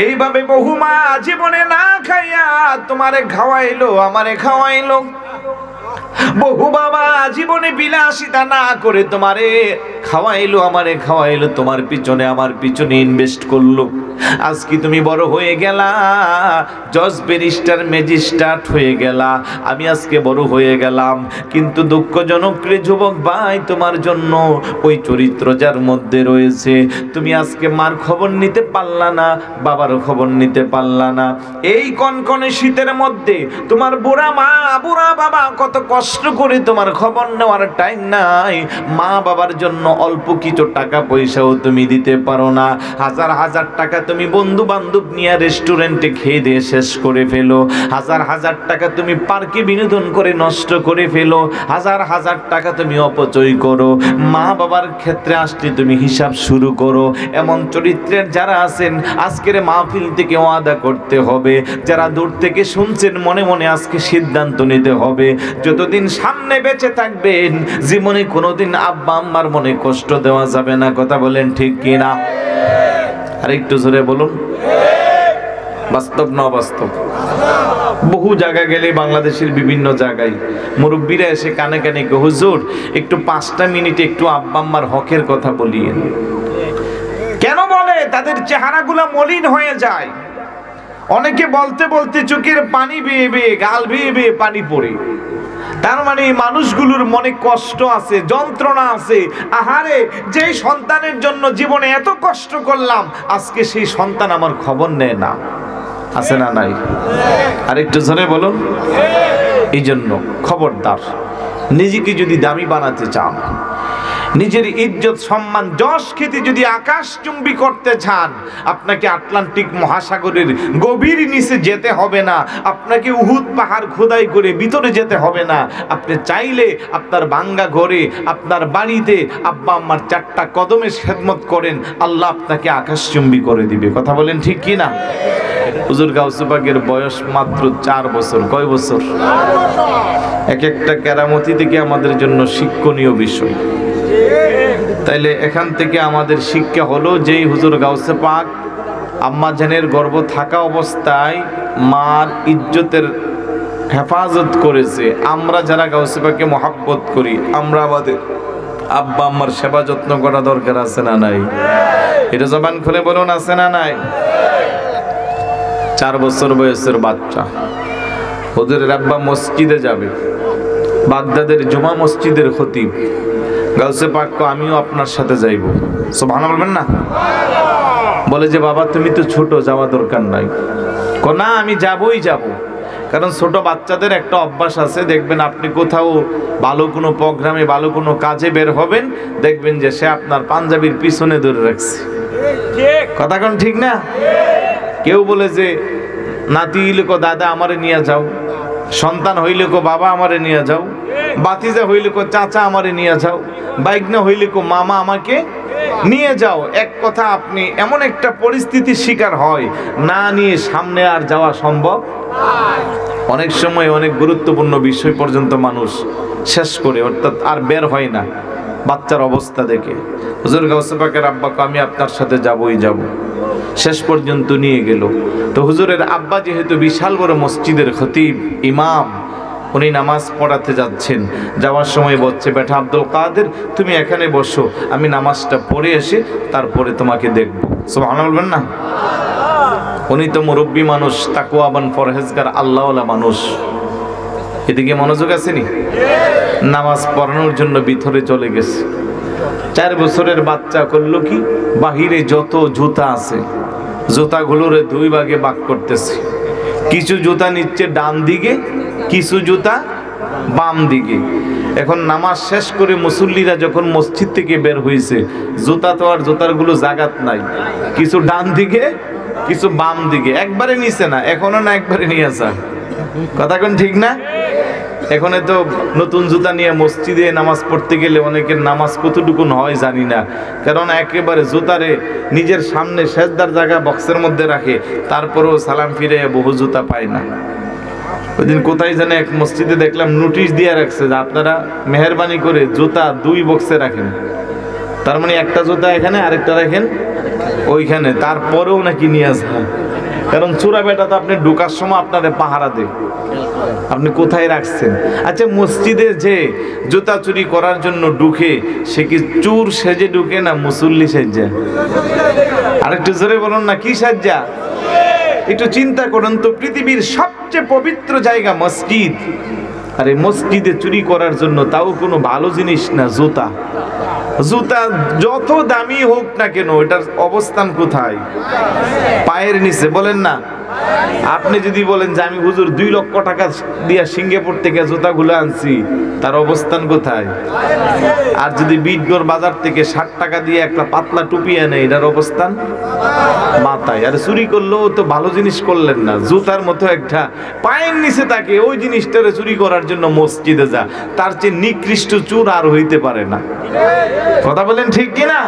এইভাবে বহু মা জীবনে না খাইয়া তোমারে খাওয়াইলো, আমারে খাওয়াইলো। বহু বাবা জীবনে বিলাসিতা না করে তোমারে খাওয়াইলো, আমারে খাওয়াইলো, তোমার পিছনে আমার পিছনে ইনভেস্ট করলো। আজকে তুমি বড় হয়ে গেলা, জজ ব্যারিস্টার ম্যাজিস্ট্রেট হয়ে গেলা, আমি আজকে বড় হয়ে গেলাম, কিন্তু দুঃখজনক রে যুবক ভাই, তোমার জন্য ওই চরিত্র যার মধ্যে রয়েছে তুমি আজকে মার খবর নিতে পারলা না, বাবার খবর নিতে পারলা না। এই কনকনে শীতের মধ্যে তোমার বুড়া মা বুড়া বাবা কত কষ্ট করে তোমার খবর নেওয়ার টাইম নাই। মা বাবার জন্য অল্প কিছু টাকা পয়সাও তুমি দিতে পারো না। হাজার হাজার টাকা তুমি বন্ধু বান্ধব নিয়ে রেস্টুরেন্টে খেয়ে দিয়ে শেষ করে ফেলো, হাজার হাজার টাকা তুমি পার্কে বিনোদন করে নষ্ট করে ফেলো, হাজার হাজার টাকা তুমি অপচয় করো। মা বাবার ক্ষেত্রে আসলে তুমি হিসাব শুরু করো। এমন চরিত্রের যারা আছেন আজকের মাহফিল থেকে ওয়াদা করতে হবে, যারা দূর থেকে শুনছেন মনে মনে আজকে সিদ্ধান্ত নিতে হবে, যতদিন সামনে বেঁচে থাকবেন জীবনে কোনোদিন আব্বা আম্মার মনে কষ্ট দেওয়া যাবে না। কথা বলেন ঠিক কিনা? আর একটু জোরে বলুন, বাস্তব না অবাস্তব? বহু জায়গা গেলে বাংলাদেশের বিভিন্ন জায়গায় মুরব্বীরা এসে কানে কানে কে হুজুর একটু 5টা মিনিট একটু আব্বা আম্মার হকের কথা বলিয়েন। কেন বলে? তাদের চেহারাগুলো মলিন হয়ে যায়। অনেকে বলতে বলতে চোখের পানি বেয়ে বেয়ে গাল বেয়ে বেয়ে পানি পড়ে। তার মানে মানুষগুলোর মনে কষ্ট আছে, যন্ত্রণা আছে। আহারে, যেই সন্তানের জন্য জীবনে এত কষ্ট করলাম আজকে সেই সন্তান আমার খবর নেয় না। আছে না নাই? আর একটু জোরে বলুন। এই জন্য খবরদার, নিজেকে যদি দামি বানাতে চান, নিজের ইজ্জত সম্মান যশ খ্যাতি যদি আকাশচুম্বী করতে চান, আপনাকে আটলান্টিক মহাসাগরের গভীর নিচে যেতে হবে না, আপনাকে উহুদ পাহাড় খোদাই করে ভিতরে যেতে হবে না। আপনি চাইলে আপনার ভাঙ্গা ঘরে, আপনার বাড়িতে আব্বা আম্মার 4টা কদমের খেদমত করেন, আল্লাহ আপনাকে আকাশচুম্বী করে দিবে। কথা বলেন ঠিক কি না? হুজুর গাউসে পাকের বয়স মাত্র 4 বছর। কয় বছর? এক একটা কেরামতি থেকে আমাদের জন্য শিক্ষণীয় বিষয়। তাইলে এখান থেকে আমাদের শিক্ষা হলো, যেই হুজুর গাউসে পাক আম্মা জানের গর্ভ থাকা অবস্থায় মার ইজ্জতের হেফাজত করেছে, আমরা যারা গাউসে পাককে মহাব্বত করি, আমরা আমাদের আব্বা আম্মার সেবা যত্ন করা দরকার আছে না নাই? এটা জবান খুলে বলুন, আছে না নাই? 4 বছর বয়সের বাচ্চা, হুজুরের আব্বা মসজিদে যাবে, বাগদাদের জুমা মসজিদের খতিব। গাউসে পাক আমিও আপনার সাথে যাইব, সুবহানাল্লাহ বলবেন না? বলে যে বাবা তুমি তো ছোট, যাওয়া দরকার নাই। না আমি যাবই যাব, কারণ ছোট বাচ্চাদের একটা অভ্যাস আছে, দেখবেন আপনি কোথাও ভালো কোনো প্রোগ্রামে, ভালো কোনো কাজে বের হবেন, দেখবেন যে সে আপনার পাঞ্জাবির পিছনে ধরে রাখছে। কথা কোন ঠিক না? কেউ বলে যে নাতি হইলে কো দাদা আমারে নিয়ে যাও, সন্তান হইলে কো বাবা আমারে নিয়ে যাও, বাতিজা হইলে কো চাচা আমারে নিয়ে যাও, বাইগনা হইলে কো মামা আমাকে নিয়ে যাও। এক কথা আপনি এমন একটা পরিস্থিতির শিকার হয়, না নিয়ে সামনে আর যাওয়া সম্ভব। অনেক সময় অনেক গুরুত্বপূর্ণ বিষয় পর্যন্ত মানুষ শেষ করে, অর্থাৎ আর বের হয় না বাচ্চার অবস্থা দেখে। হুজুর গাউসে পাকের আব্বাকে আমি আপনার সাথে যাবই যাব, শেষ পর্যন্ত নিয়ে গেল। তো হুজুরের আব্বা যেহেতু বিশাল বড় মসজিদের খতিব, ইমাম, উনি নামাজ পড়াতে যাচ্ছেন, যাওয়ার সময় বলছে বেটা আব্দুল কাদের তুমি এখানে বসো, আমি নামাজটা পড়ে এসে তারপরে তোমাকে দেখবো। সুবহানাল্লাহ বলবেন না? উনি তো মুরব্বী মানুষ, তাকওয়াবান পরহেজগার আল্লাহওয়ালা মানুষ, এদিকে মনোযোগ আসেনি, নামাজ পড়ানোর জন্য ভিতরে চলে গেছে। 4 বছরের বাচ্চা করলো কি, বাহিরে যত জুতা আছে জুতাগুলোরে 2 ভাগে ভাগ করতেছে। কিছু জুতা নিচ্ছে ডান দিকে, কিছু জুতা বাম দিকে। এখন নামাজ শেষ করে মুসল্লিরা যখন মসজিদ থেকে বের হয়েছে, জুতা তো আর জুতারগুলো জাগাত নাই, কিছু ডান দিকে কিছু বাম দিকে, একবারে নিছে না, এখনো না একবারে নিয়ে আসা। কথা কোন ঠিক না? এখন তো নতুন জুতা নিয়ে মসজিদে নামাজ পড়তে গেলে অনেকের নামাজ কতটুকুন হয় জানি না, কারণ একেবারে জুতারে নিজের সামনে সেজদার জায়গা বক্সের মধ্যে রাখে, তারপরেও সালাম ফিরে বহু জুতা পায় না। ওইদিন কোথায় জানে এক মসজিদে দেখলাম নোটিশ দিয়ে রাখছে যে আপনারা মেহরবানি করে জুতা 2 বক্সে রাখেন, তার মানে একটা জুতা এখানে আরেকটা রাখেন ওইখানে, তারপরেও নাকি নিয়ে আসেন। কারণ চোরা বেটা তো আপনি ঢোকার সময় আপনারে পাহারা দেয়, আপনি কোথায় রাখছেন। আচ্ছা মসজিদে যে জুতা চুরি করার জন্য ঢুকে, সে কি চোর সেজে ঢুকে না মুসল্লি সেজে? আরেকটু জোরে বলুন না, কি সাজ্জা? একটু চিন্তা করুন তো, পৃথিবীর সবচেয়ে পবিত্র জায়গা মসজিদ, আর এই মসজিদে চুরি করার জন্য, তাও কোনো ভালো জিনিস না, জুতা। জুতা যত দামি হোক না কেন, এটার অবস্থান কোথায়? পায়ের নিচে, বলেন না? আপনি যদি বলেন যে আমি হুজুর 2 লক্ষ টাকা দিয়া সিঙ্গাপুর থেকে জুতাগুলো আনছি, তার অবস্থান কোথায়? আর যদি বিটগড় বাজার থেকে 60 টাকা দিয়ে একটা পাতলা টুপি আনে, এটার অবস্থান মাথায়। আর চুরি করলেও তো ভালো জিনিস করলেন না, জুতার মতো একটা পায়ের নিচে থাকে, ওই জিনিসটারে চুরি করার জন্য মসজিদে যা, তার চেয়ে নিকৃষ্ট চোর আর হইতে পারে না। কথা বলেন ঠিক কিনা?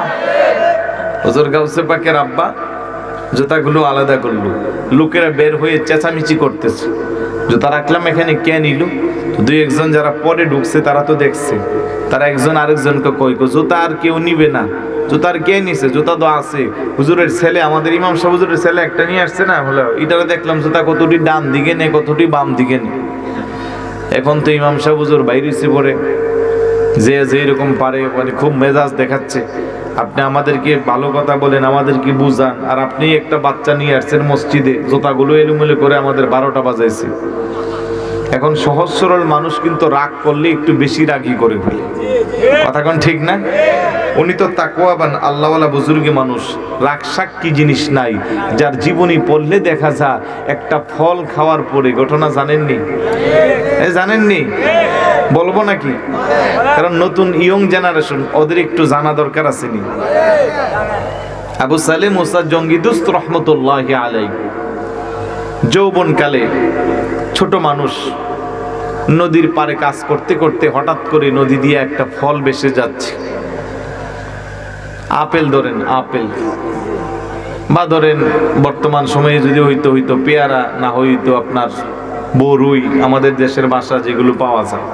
হুজুর গাউসে পাকের আব্বা জুতাগুলো আলাদা করলো, লোকেরা বের হয়ে চেঁচামেচি করতেছে, জুতা রাখলাম এখানে কে নিল? 2-1 যারা পরে ঢুকছে তারা তো দেখছে, তারা একজন আরেকজনকে কই জুতা আর কেউ নিবে না, জুতার কে নিছে? জুতা তো আছে, হুজুরের ছেলে, আমাদের ইমাম সাহেব হুজুরের ছেলে একটা নিয়ে আসছে না, হলো এটারে দেখলাম জুতা কতটি ডান দিকে নেই, কতটি বাম দিকে নেই। এখন তো ইমাম সাহেব হুজুর বাইরেছে পরে, যে যেরকম পারে মানে খুব মেজাজ দেখাচ্ছে, আপনি আমাদেরকে ভালো কথা বলেন, আমাদেরকে বুঝান, আর আপনি একটা বাচ্চা নিয়ে আসছেন মসজিদে, জুতাগুলো এলোমেলো করে আমাদের 12টা বাজাইছে। এখন সহজ সরল মানুষ কিন্তু রাগ করলে একটু বেশি রাগই করে ফেলে। কথা কোন ঠিক না? উনি তো তাকওয়াবান আল্লাহওয়ালা বুজুর্গ মানুষ। রাগশাক কি জিনিস নাই, যার জীবনী পড়লে দেখা যায় একটা ফল খাওয়ার পরে ঘটনা জানেননি? জানেননি? বলবো নাকি? কারণ নতুন ইয়ং জেনারেশন, ওদের একটু জানা দরকার আছে নি। আবু সালেম ওস্তাদ জঙ্গি দুস্ত রহমতুল্লাহি আলাইহি যৌবনকালে ছোট মানুষ, নদীর পাড়ে কাজ করতে করতে হঠাৎ করে নদী দিয়ে একটা ফল ভেসে যাচ্ছে। আপেল ধরেন, আপেল, বা ধরেন বর্তমান সময়ে যদি হইতো পেয়ারা, না হইতো আপনার বরুই, আমাদের দেশের ভাষা যেগুলো পাওয়া যায়।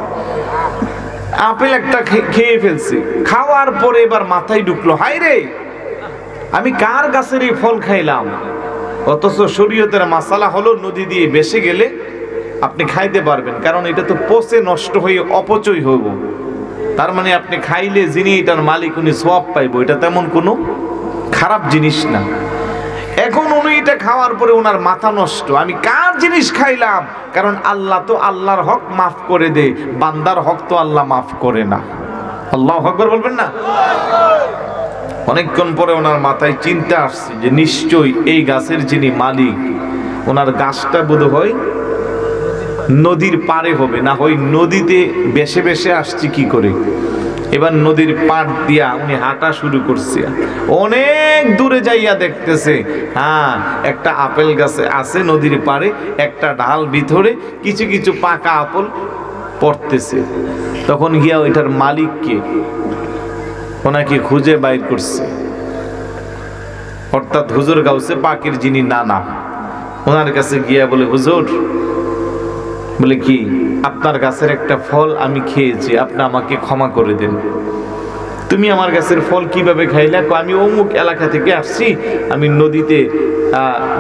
আপেল একটা খেয়ে ফেলছে, খাওয়ার পরে এবার মাথায় ঢুকলো, হায় রে আমি কার গাছের এই ফল খাইলাম। অথচ শরীয়তের মাসালা হলো নদী দিয়ে ভেসে গেলে আপনি খাইতে পারবেন, কারণ এটা তো পচে নষ্ট হয়ে অপচয় হইব। তার মানে আপনি খাইলে যিনি এটার মালিক উনি সওয়াব পাইব, এটা তেমন কোনো খারাপ জিনিস না। এখন উনি এটা খাওয়ার পরে ওনার মাথা নষ্ট, আমি কার জিনিস খাইলাম। কারণ আল্লাহ তো আল্লাহর হক মাফ করে দে, বান্দার হক তো আল্লাহ মাফ করে না। আল্লাহু আকবার বলবেন না? অনেকক্ষণ পরে ওনার মাথায় চিন্তা আসছে যে নিশ্চয়ই এই গাছের যিনি মালিক, ওনার গাছটা বোধহয় নদীর পাড়ে হবে, না হয় নদীতে বেশে বেশে আসছি কি করে। এবার নদীর পাড় দিয়া উনি হাঁটা শুরু করছে। অনেক দূরে যাইয়া দেখতেছে, হ্যাঁ একটা আপেল গাছে আছে নদীর পাড়ে, একটা ডাল ভিতরে কিছু কিছু পাকা আপেল পড়তেছে। তখন গিয়া ওইটার মালিককে ওনাকে খুঁজে বাইর করছে, অর্থাৎ হুজুর গাউসে পাকের যিনি নানা, ওনার কাছে গিয়া বলে, হুজুর, বলে কি আপনার গাছের একটা ফল আমি খেয়েছি, আপনি আমাকে ক্ষমা করে দেন। তুমি আমার গাছের ফল কিভাবে খাইলা? আমি অমুক এলাকা থেকে আসছি, আমি নদীতে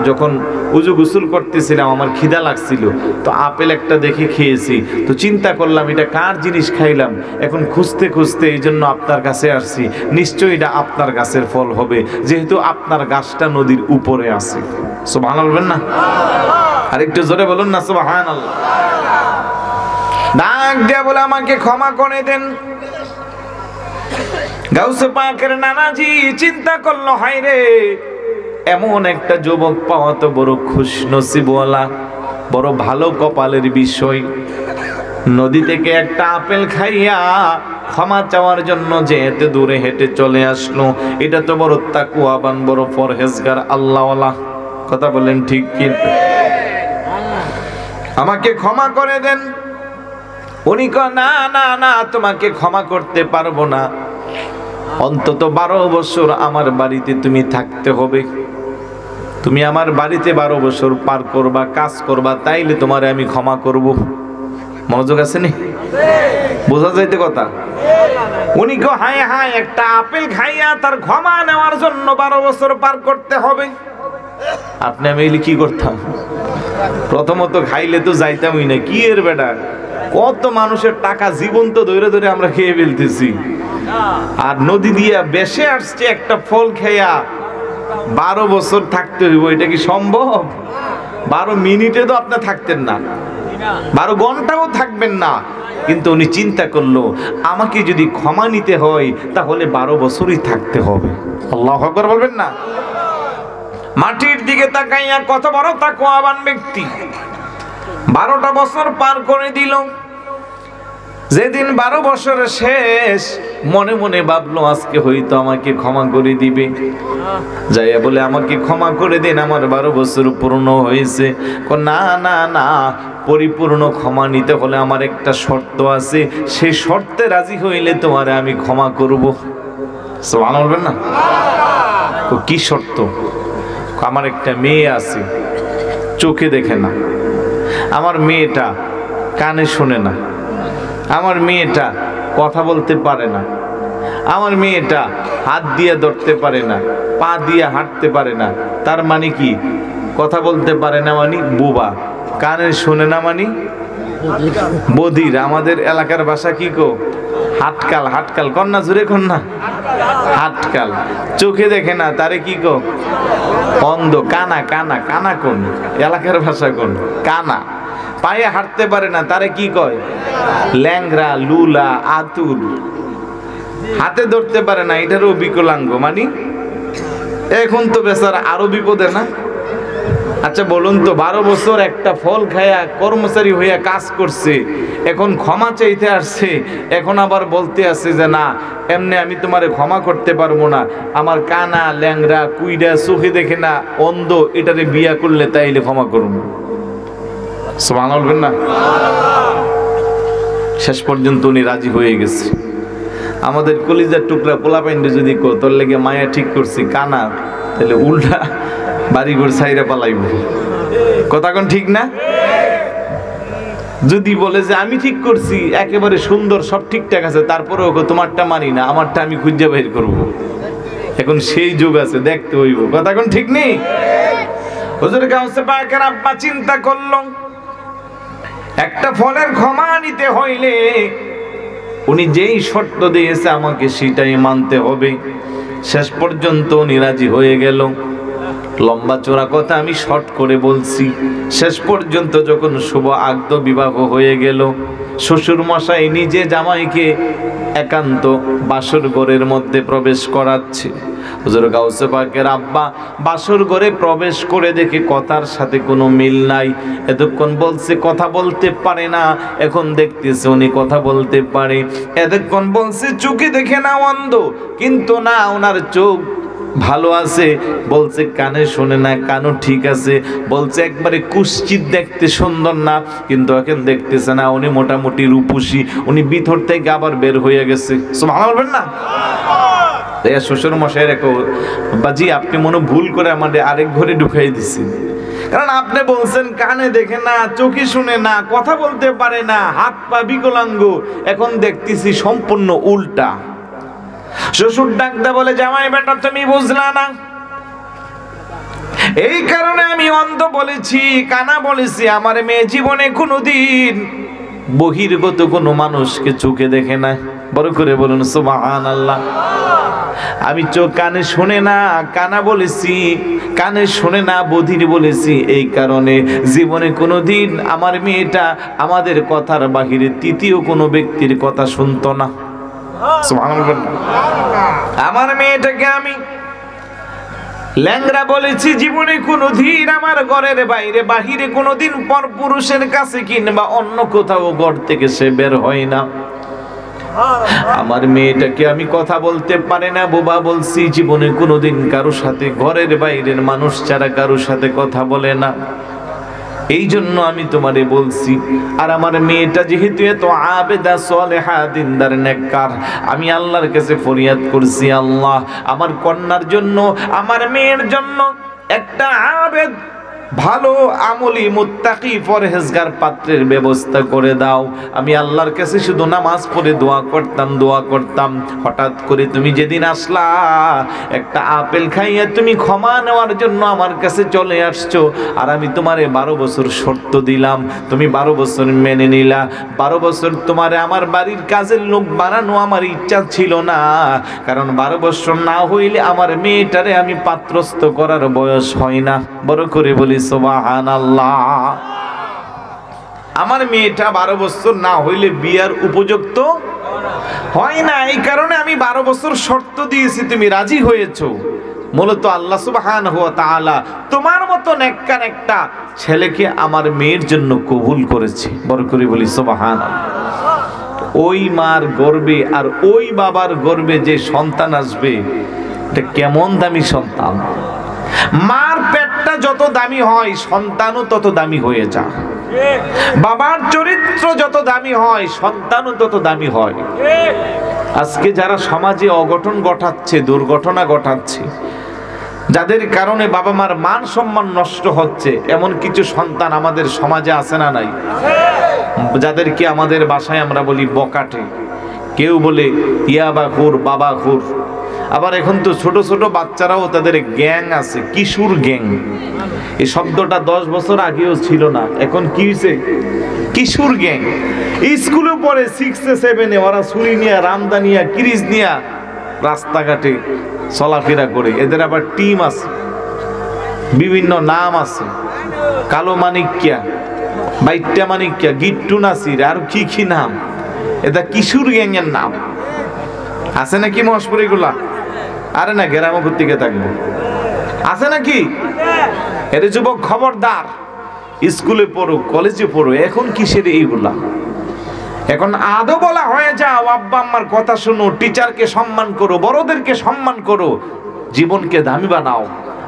যখন উজু গোসল করতেছিলাম আমার খিদা লাগছিল, তো আপেল একটা দেখে খেয়েছি, তো চিন্তা করলাম এটা কার জিনিস খাইলাম, এখন খুঁজতে খুঁজতে এই জন্য আপনার কাছে আসছি, নিশ্চয়ই এটা আপনার গাছের ফল হবে, যেহেতু আপনার গাছটা নদীর উপরে আছে। সুবহানাল্লাহ বলবেন না? আরেকটু জোরে বলুন না সুবহানাল্লাহ। ডাক দিয়া বলে, আমাকে ক্ষমা করে দেন। গাউসে পাকের নানাজি চিন্তা করলো, হায় রে এমন একটা যুবক পাওয়া তো বড় খুশনসিবওয়ালা, বড় ভালো কপালের বিষয়। নদী থেকে একটা আপেল খাইয়া ক্ষমা চাওয়ার জন্য যে এত দূরে হেঁটে চলে আসলো, এটা তো বড় তাকওয়াবান, বড় পরহেজগার আল্লাহওয়ালা। কথা বলেন ঠিক কি? আমাকে ক্ষমা করে দেন। উনি কয়, না না না, তোমাকে ক্ষমা করতে পারবো না, অন্তত 12 বছর আমার বাড়িতে তুমি থাকতে হবে। তুমি আমার বাড়িতে 12 বছর পার করবা, কাজ করবা, তাইলে তোমারে আমি ক্ষমা করব। মনোযোগ আছে নি? বোঝা যাইতে কথা? উনি কয়, হায় হায়, একটা আপেল খাইয়া তার ক্ষমা নেওয়ার জন্য 12 বছর পার করতে হবে। আপনি আমি কি করতাম? প্রথমত খাইলে তো যাইতামই না, কি এর বেটা, কত মানুষের টাকা জীবন্ত ধরে ধরে আমরা খেয়ে ফেলতেছি, আর নদী দিয়া বেশে আসছে একটা ফল খেয়া 12 বছর থাকতে হইব, এটা কি সম্ভব? 12 মিনিটে তো আপনি থাকতেন না, 12 ঘন্টাও থাকবেন না। কিন্তু উনি চিন্তা করলো, আমাকে যদি ক্ষমা নিতে হয় তাহলে 12 বছরই থাকতে হবে। আল্লাহু আকবার বলবেন না? মাটির দিকে তাকাইয়া কত বড় তাকওয়াবান ব্যক্তি, 12টা বছর পার করে দিল। যেদিন 12 বছরের শেষ, মনে মনে ভাবলো আজকে হয়তো আমাকে ক্ষমা করে দিবে। যাইয়া বলে, আমাকে ক্ষমা করে দেন, আমার 12 বছর পূর্ণ হয়েছে। না না না, পরিপূর্ণ ক্ষমা নিতে হলে আমার একটা শর্ত আছে, সেই শর্তে রাজি হইলে তোমারে আমি ক্ষমা করব। সুবহানাল্লাহ বলবেন না? কি শর্ত? আমার একটা মেয়ে আছে, চোখে দেখে না, আমার মেয়েটা কানে শোনে না, আমার মেয়েটা কথা বলতে পারে না, আমার মেয়েটা হাত দিয়ে ধরতে পারে না, পা দিয়ে হাঁটতে পারে না। তার মানে কি? কথা বলতে পারে না মানে বোবা, কানে শোনে না মানে বধির। আমাদের এলাকার ভাষা কি কো? হাটকাল। হাটকাল কন্যা, জুড়ে কন্যা, হাটকাল। চোখে দেখে না, তারে কি কো? অন্ধ। কানা। কানা কানা কোন এলাকার ভাষা? কোন কানা। পায়ে হাঁটতে পারে না, তারে কি কয়? ল্যাংরা, লুলা, আতুর। হাতে ধরতে পারে না, এটারও বিকলাঙ্গ মানে এখন তো বেচারা আরো বিপদে না। আচ্ছা বলুন তো, 12 বছর একটা ফল খায়া কর্মচারী হইয়া কাজ করছে, এখন ক্ষমা চাইতে আসছে, এখন আবার বলতে আছে যে না এমনি আমি তোমারে ক্ষমা করতে পারবো না, আমার কানা ল্যাংরা কুইরা চোখে দেখে না অন্ধ, এটারে বিয়া করলে তাইলে ক্ষমা করবো। সুবহানাল্লাহ বলবেন না? শেষ পর্যন্ত উনি রাজি হয়ে গেছে। আমাদের কলিজার টুকরা পোলাপাইন্ডে যদি কো তোর লেগে মায়া ঠিক করছি কানা, তাহলে উল্টা বাড়ি ঘর ছাইরা পালাইব। কথা কোন ঠিক না? যদি বলে যে আমি ঠিক করছি একেবারে সুন্দর সব ঠিকঠাক আছে, তারপরেও তোমারটা মানি না, আমারটা আমি খুঁজে বের করব, এখন সেই যুগ আছে, দেখতে হইব। কথা কোন ঠিক নেই? হুজুর গাউসে পাকের আব্বা চিন্তা করল একটা ফলের ক্ষমা নিতে হইলে উনি যেই শর্ত দিয়েছে আমাকে সেটাই মানতে হবে। শেষ পর্যন্ত উনি রাজি হয়ে গেল। লম্বা চোরা কথা আমি শর্ট করে বলছি। শেষ পর্যন্ত যখন শুভ আগদ বিবাহ হয়ে গেল, শ্বশুর মশাই নিজে জামাইকে একান্ত বাসর ঘরের মধ্যে প্রবেশ করাচ্ছে। হুজুর গাউসে পাকের আব্বা বাসর ঘরে প্রবেশ করে দেখে কথার সাথে কোনো মিল নাই। এতক্ষণ বলছে কথা বলতে পারে না, এখন দেখতেছে উনি কথা বলতে পারে। এতক্ষণ বলছে চোখে দেখে না অন্ধ, কিন্তু না ওনার চোখ ভালো আছে। বলছে কানে শোনে না, কানও ঠিক আছে। বলছে একবারে কুশ্চিত দেখতে সুন্দর না, কিন্তু এখন দেখতেছে না উনি মোটামুটি রূপসী। উনি ভিতর থেকে আবার বের হয়ে গেছে। সুবহানাল্লাহ বলবেন না? শ্বশুর মশাই রেখো বাজি, আপনি মনে ভুল করে আমাদের আরেক ঘরে ঢুকাই দিচ্ছেন। কারণ আপনি বলছেন কানে দেখে না, চোখে শুনে না, কথা বলতে পারে না, হাত পা বিকলাঙ্গ, এখন দেখতেছি সম্পূর্ণ উল্টা। শ্বশুর ডাকতে বলে জামাই বেটা তুমি বুঝলা না, এই কারণে আমি অন্ধ বলেছি, কানা বলেছি। আমার মেয়ে জীবনে কোনোদিন বহির্গত কোনো মানুষকে চোখে দেখে না। বড় করে বলুন সুবহানাল্লাহ। আমি চোখ কানে শুনে না, কানা বলেছি, কানে শুনে না বধির বলেছি, এই কারণে জীবনে কোনোদিন আমার মেয়েটা আমাদের কথার বাহিরে তৃতীয় কোনো ব্যক্তির কথা শুনতো না। সুবহানাল্লাহ। আমার মেয়েটাকে আমি ল্যাংরা বলেছি, জীবনে কোনোদিন আমার ঘরের বাইরে বাহিরে কোনোদিন পর পুরুষের কাছে কিংবা অন্য কোথাও ঘর থেকে সে বের হয় না। আমার মেয়েটাকে আমি কথা বলতে পারে না বোবা বলছি, জীবনে কোনোদিন কারো সাথে ঘরের বাইরের মানুষ ছাড়া কারো সাথে কথা বলে না। এই জন্য আমি তোমারে বলছি। আর আমার মেয়েটা যেহেতু এত আবেদা সালেহা দিনদার নেককার, আমি আল্লাহর কাছে ফরিয়াদ করছি, আল্লাহ আমার কন্যার জন্য, আমার মেয়ের জন্য একটা আবেদ ভালো আমলি মুত্তাকি পরহেজগার পাত্রের ব্যবস্থা করে দাও। আমি আল্লাহর কাছে শুধু নামাজ পড়ে দোয়া করতাম। হঠাৎ করে তুমি যেদিন আসলা, একটা আপেল খাইয়া তুমি ক্ষমা নেওয়ার জন্য আমার কাছে চলে আসছো। আর আমি তোমারে 12 বছর শর্ত দিলাম, তুমি 12 বছর মেনে নিলা। 12 বছর তোমারে আমার বাড়ির কাজের লোক বানানো আমার ইচ্ছা ছিল না, কারণ 12 বছর না হইলে আমার মেয়েটারে আমি পাত্রস্থ করার বয়স হয় না। বড় করে বলি সুবহানাল্লাহ। আমার মেয়েটা 12 বছর না হইলে বিয়ার উপযুক্ত হয় না, এই কারণে আমি 12 বছর শর্ত দিয়েছি, তুমি রাজি হয়েছো। মূলত আল্লাহ সুবহানাহু ওয়া তাআলা তোমার মতো নেককার একটা ছেলেকে আমার মেয়ের জন্য কবুল করেছে। বড় করে বলি সুবহানাল্লাহ। ওই মার গর্ভে আর ওই বাবার গর্ভে যে সন্তান আসবে, এটা কেমন দামি সন্তান। মার পেটটা যত দামি হয়, সন্তানও তত দামি হয়ে যায়। বাবার চরিত্র যত দামি হয়, সন্তানও তত দামি হয়। আজকে যারা সমাজে অঘটন ঘটাচ্ছে, দুর্ঘটনা ঘটাচ্ছে, যাদের কারণে বাবা মার মান সম্মান নষ্ট হচ্ছে, এমন কিছু সন্তান আমাদের সমাজে আছে না নাই? যাদেরকে আমাদের ভাষায় আমরা বলি বকাটে, কেউ বলে ইয়াবাখুর, বাবাখুর। আবার এখন তো ছোট ছোট বাচ্চারাও তাদের গ্যাং আছে, কিশোর গ্যাং। এই শব্দটা 10 বছর আগেও ছিল না, এখন কি হয়েছে? কিশোর গ্যাং। স্কুলে পড়ে 6 7 ওরা ছুরি নিয়ে, রামদা নিয়ে, কিরিজ নিয়ে রাস্তাঘাটে চলাফেরা করে। এদের আবার টিম আছে, বিভিন্ন নাম আছে, কালো মানিক্যা, বাইট্টা মানিক্যা, গিট্টু নাসির, আর কি কি নাম। এটা কিশোর গ্যাং এর নাম। আছে নাকি মহেশপুর এগুলা? আরে না, গ্রামে থেকে থাকবো, আছে নাকি? এর যুবক খবরদার, স্কুলে পড়ো, কলেজে পড়ো, এখন কিসের এইগুলা? এখন আদৌ বলা হয়ে যাও, আব্বা আম্মার কথা শোনো, টিচারকে সম্মান করো, বড়দেরকে সম্মান করো, জীবনকে দামি বানাও,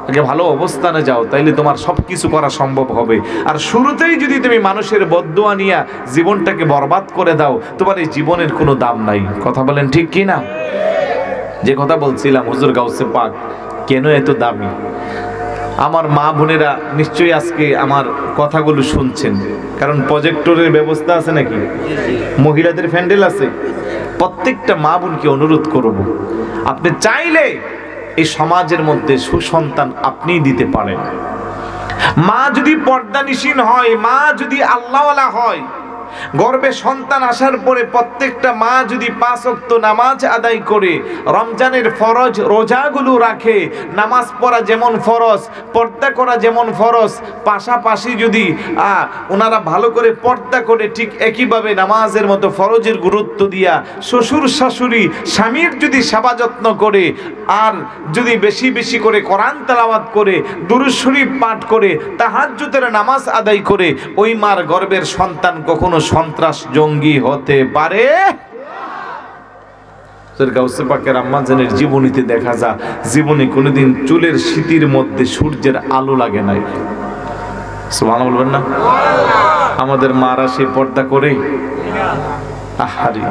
আগে ভালো অবস্থানে যাও, তাইলে তোমার সবকিছু করা সম্ভব হবে। আর শুরুতেই যদি তুমি মানুষের বদদুয়া নিয়া জীবনটাকে বরবাদ করে দাও, তোমার এই জীবনের কোনো দাম নাই। কথা বলেন ঠিক কি না? যে কথা বলছিলাম, হুজুর গাউসে পাক কেন এত দামি? আমার মা বোনেরা নিশ্চয়ই আজকে আমার কথাগুলো শুনছেন, কারণ প্রজেক্টরের ব্যবস্থা আছে নাকি, মহিলাদের প্যান্ডেল আছে। প্রত্যেকটা মা বোনকে অনুরোধ করব, আপনি চাইলে এই সমাজের মধ্যে সুসন্তান আপনিই দিতে পারেন। মা যদি পর্দানিশীন হয়, মা যদি আল্লাহওয়ালা হয়, গর্ভে সন্তান আসার পরে প্রত্যেকটা মা যদি 5 ওয়াক্ত নামাজ আদায় করে, রমজানের ফরজ রোজাগুলো রাখে, নামাজ পড়া যেমন ফরজ, পর্দা করা যেমন ফরজ, পাশাপাশি যদি ওনারা ভালো করে পর্দা করে, ঠিক একইভাবে নামাজের মতো ফরজের গুরুত্ব দিয়া শ্বশুর শাশুড়ি স্বামীর যদি সেবা যত্ন করে, আর যদি বেশি বেশি করে কোরআন তেলাওয়াত করে, দুরূদ শরীফ পাঠ করে, তাহাজ্জুদের নামাজ আদায় করে, ওই মার গর্ভের সন্তান কখনো সন্ত্রাস জঙ্গি হতে পারে। গাউসে পাকের আম্মা জানের জীবনীতে দেখা যায়, জীবনে কোনোদিন চুলের শীতির মধ্যে সূর্যের আলো লাগে নাই। সুবহানাল্লাহ বলবেন না? আমাদের মারা সে পর্দা করে, আহারে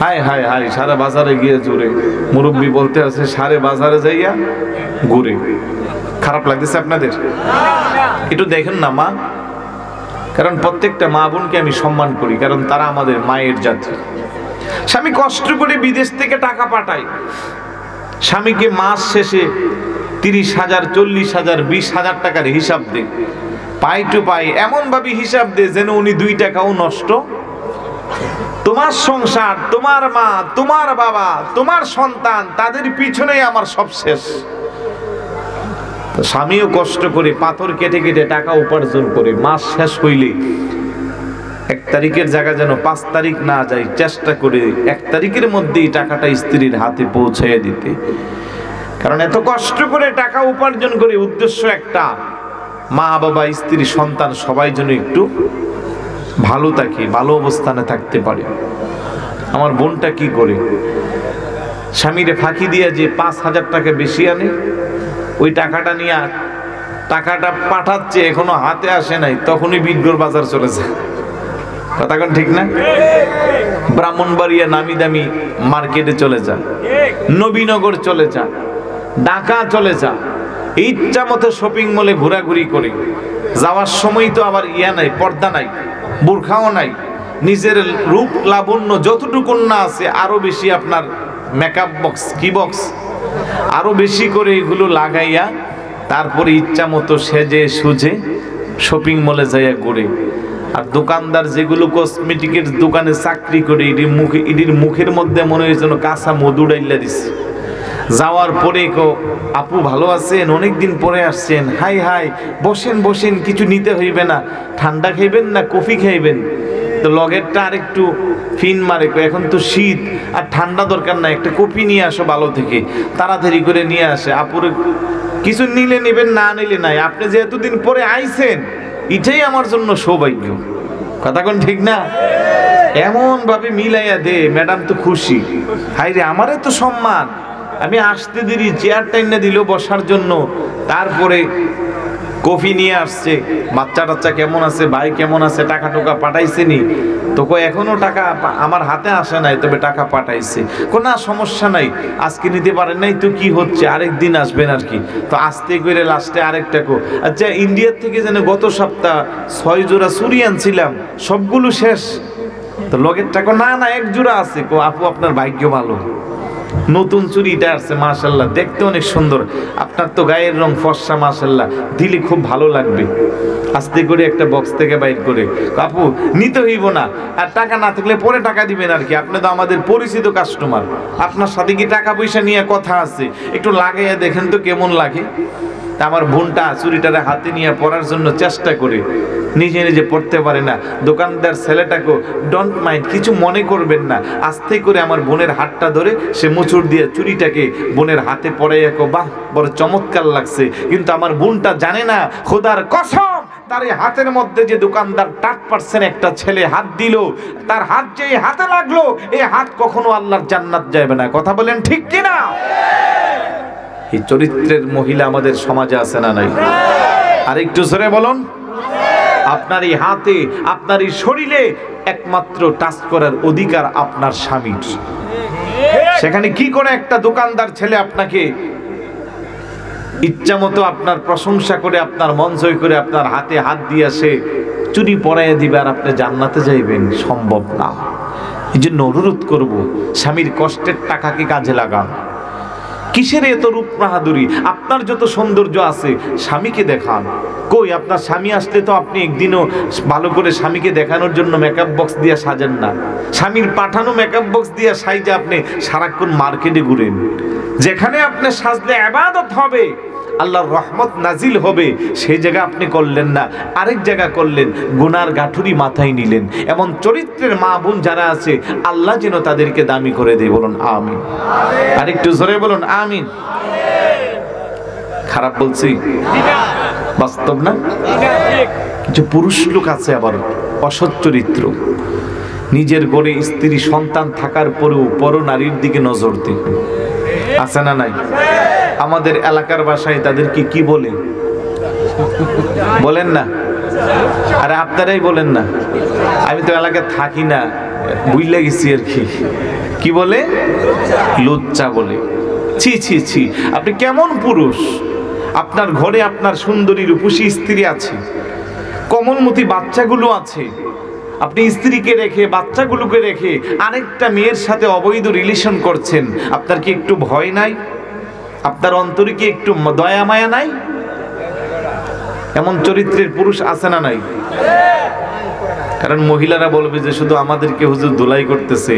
হায় হায় হায়, সারা বাজারে গিয়ে জুড়ে, মুরব্বী বলতে আছে সারে বাজারে যাইয়া ঘুরে। খারাপ লাগতেছে আপনাদের? একটু দেখেন না মা, কারণ প্রত্যেকটা মা বোনকে আমি সম্মান করি, কারণ তারা আমাদের মায়ের জাতি। স্বামী কষ্ট করে বিদেশ থেকে টাকা পাঠায়, স্বামীকে মাস শেষে 30,000, 40,000, 20,000 টাকার হিসাব দে, পাই টু পাই এমন ভাবে হিসাব দে যেন উনি 2 টাকাও নষ্ট। তোমার সংসার, তোমার মা, তোমার বাবা, তোমার সন্তান, তাদের পিছনেই আমার সব শেষ। স্বামীও কষ্ট করে পাথর কেটে কেটে টাকা উপার্জন করে, মাস শেষ হইলে 1 তারিখের জায়গা যেন 5 তারিখ না যায়, চেষ্টা করে 1 তারিখের মধ্যেই টাকাটা স্ত্রীর হাতে পৌঁছায় দিতে। কারণ এত কষ্ট করে টাকা উপার্জন করে উদ্দেশ্য একটা, মা বাবা স্ত্রী সন্তান সবাই যেন একটু ভালো থাকে, ভালো অবস্থানে থাকতে পারে। আমার বোনটা কি করে, স্বামীরে ফাঁকি দিয়া যে 5,000 টাকা বেশি আনে, ওই টাকাটা নিয়ে টাকাটা পাঠাচ্ছে, এখনো হাতে আসে নাই, তখনই বিজ্ঞর বাজার চলে যায়। কথা কোন ঠিক না? ব্রাহ্মণবাড়িয়া নামি দামি মার্কেটে চলে যা, নবীনগর চলে যা, ঢাকা চলে যা, ইচ্ছা মতো শপিং মলে ঘোরাঘুরি করে, যাওয়ার সময় তো আবার নাই, পর্দা নাই, বোরখাও নাই, নিজের রূপ লাবণ্য যতটুকু না আছে আরো বেশি আপনার মেকআপ বক্স, কি বক্স, আরো বেশি করে এগুলো লাগাইয়া তারপরে ইচ্ছা মতো সেজে সুজে শপিং মলে যাইয়া ঘুরে। আর দোকানদার যেগুলো কসমেটিকের দোকানে চাকরি করে, এটির মুখের মধ্যে মনে হয় যেন কাঁচা মধু ডাইলা দিছে। যাওয়ার পরে আপু ভালো আছেন, অনেকদিন পরে আসছেন, হাই হাই, বসেন বসেন, কিছু নিতে হইবে না, ঠান্ডা খাইবেন না কফি খাইবেন? তো লগেরটা আরেকটু ফিন মারে, এখন তো শীত আর ঠান্ডা দরকার নাই, একটা কফি নিয়ে আসো ভালো থেকে, তাড়াতাড়ি করে নিয়ে আসে। আপুরে কিছু নিলে নেবেন, না নিলে নাই, আপনি যে এতদিন পরে আইছেন এটাই আমার জন্য সৌভাগ্য। কথা কোন ঠিক না? এমন ভাবে মিলাইয়া দে, ম্যাডাম তো খুশি, হাই রে আমারে তো সম্মান, আমি আসতে দেরি, চেয়ার টাইনা দিল বসার জন্য, তারপরে কফি নিয়ে আসছে, বাচ্চা টাচ্চা কেমন আছে, ভাই কেমন আছে, টাকা টোকা পাঠাইছে নি? তো এখনো টাকা আমার হাতে আসে নাই, তবে টাকা পাঠাইছে। না সমস্যা নাই, আজকে নিতে পারেন নাই তো কি হচ্ছে, আরেকদিন আসবেন আর কি। তো আসতে করে লাস্টে আরেকটা আচ্ছা ইন্ডিয়ার থেকে যেন গত সপ্তাহ 6 জোড়া চুড়ি আনছিলাম, সবগুলো শেষ। তো লগের টাকা না 1 জোড়া আছে। আপু আপনার ভাগ্য ভালো, নতুন চুড়িটা আসছে, মাশাআল্লাহ দেখতে অনেক সুন্দর, আপনার তো গায়ের রং ফর্সা, মাশাআল্লাহ দিলে খুব ভালো লাগবে। আস্তে করে একটা বক্স থেকে বাইর করে, আপু নিতে হইব না, আর টাকা না থাকলে পরে টাকা দিবেন আর কি, আপনি তো আমাদের পরিচিত কাস্টমার, আপনার সাথে কি টাকা পয়সা নিয়ে কথা আছে, একটু লাগাইয়া দেখেন তো কেমন লাগে। তা আমার বোনটা চুরিটারে হাতে নিয়ে পড়ার জন্য চেষ্টা করে, নিজে নিজে পড়তে পারে না। দোকানদার ছেলেটাকে ডোন্ট মাইন্ড, কিছু মনে করবেন না, আস্তে করে আমার বোনের হাতটা ধরে সে মুচুর দিয়ে চুরিটাকে বোনের হাতে পড়াই, বাহ বড় চমৎকার লাগছে। কিন্তু আমার বোনটা জানে না, খোদার কসম, তার এই হাতের মধ্যে যে দোকানদার 8% একটা ছেলে হাত দিল, তার হাত যে হাতে লাগলো, এই হাত কখনো আল্লাহর জান্নাত যাবে না। কথা বলেন ঠিক কিনা? এই চরিত্রের মহিলা আমাদের সমাজে আছে না নাই? আর একটু জোরে বলুন। আপনার এই হাতে, আপনার এই শরীরে একমাত্র টাচ করার অধিকার আপনার স্বামীর। সেখানে কি করে একটা দোকানদার ছেলে আপনাকে ইচ্ছা মতো আপনার প্রশংসা করে, আপনার মন জয় করে, আপনার হাতে হাত দিয়ে সে চুরি পরাইয়া দিবে আর আপনি জান্নাতে যাইবেন? সম্ভব না। এই জন্য অনুরোধ করব, স্বামীর কষ্টের টাকাকে কাজে লাগান। কিসের এত রূপ বাহাদুরি? আপনার যত সৌন্দর্য আছে স্বামীকে দেখান। কই, আপনার স্বামী আসলে তো আপনি একদিনও ভালো করে স্বামীকে দেখানোর জন্য মেকআপ বক্স দিয়ে সাজেন না। স্বামীর পাঠানো মেকআপ বক্স দিয়ে সাইজে আপনি সারাক্ষণ মার্কেটে ঘুরেন। যেখানে আপনি সাজলে ইবাদত হবে, আল্লাহর রহমত নাজিল হবে, সেই জায়গা আপনি করলেন না, আরেক জায়গা করলেন, গুনার গাঠুরি মাথায় নিলেন। এমন চরিত্রের মা বোন যারা আছে, আল্লাহ যেন তাদেরকে দামি করে দেয়। বলুন আমিন। আরেকটু জোরে বলুন আমিন। খারাপ বলছি? বাস্তব না? কিছু পুরুষ লোক আছে আবার অসৎ চরিত্র, নিজের ঘরে স্ত্রী সন্তান থাকার পরেও পর নারীর দিকে নজর দেয়। আছে না নাই? আমাদের এলাকার ভাষায় তাদেরকে কি বলে বলেন না? আরে আপনারাই বলেন না, আমি তো এলাকায় থাকি না, বুঝলে গেছি আর কি। কি বলে? লুচ্চা বলে। ছি ছি ছি, আপনি কেমন পুরুষ? আপনার ঘরে আপনার সুন্দরী রূপসী স্ত্রী আছে, কমলমতি বাচ্চাগুলো আছে, আপনি স্ত্রীকে রেখে বাচ্চাগুলোকে রেখে আরেকটা মেয়ের সাথে অবৈধ রিলেশন করছেন। আপনার কি একটু ভয় নাই? আপনার অন্তরে কি একটু দয়া মায়া নাই? এমন চরিত্রের পুরুষ আছে না নাই? কারণ মহিলারা বলবে যে শুধু আমাদেরকে হুজুর ধুলাই করতেছে,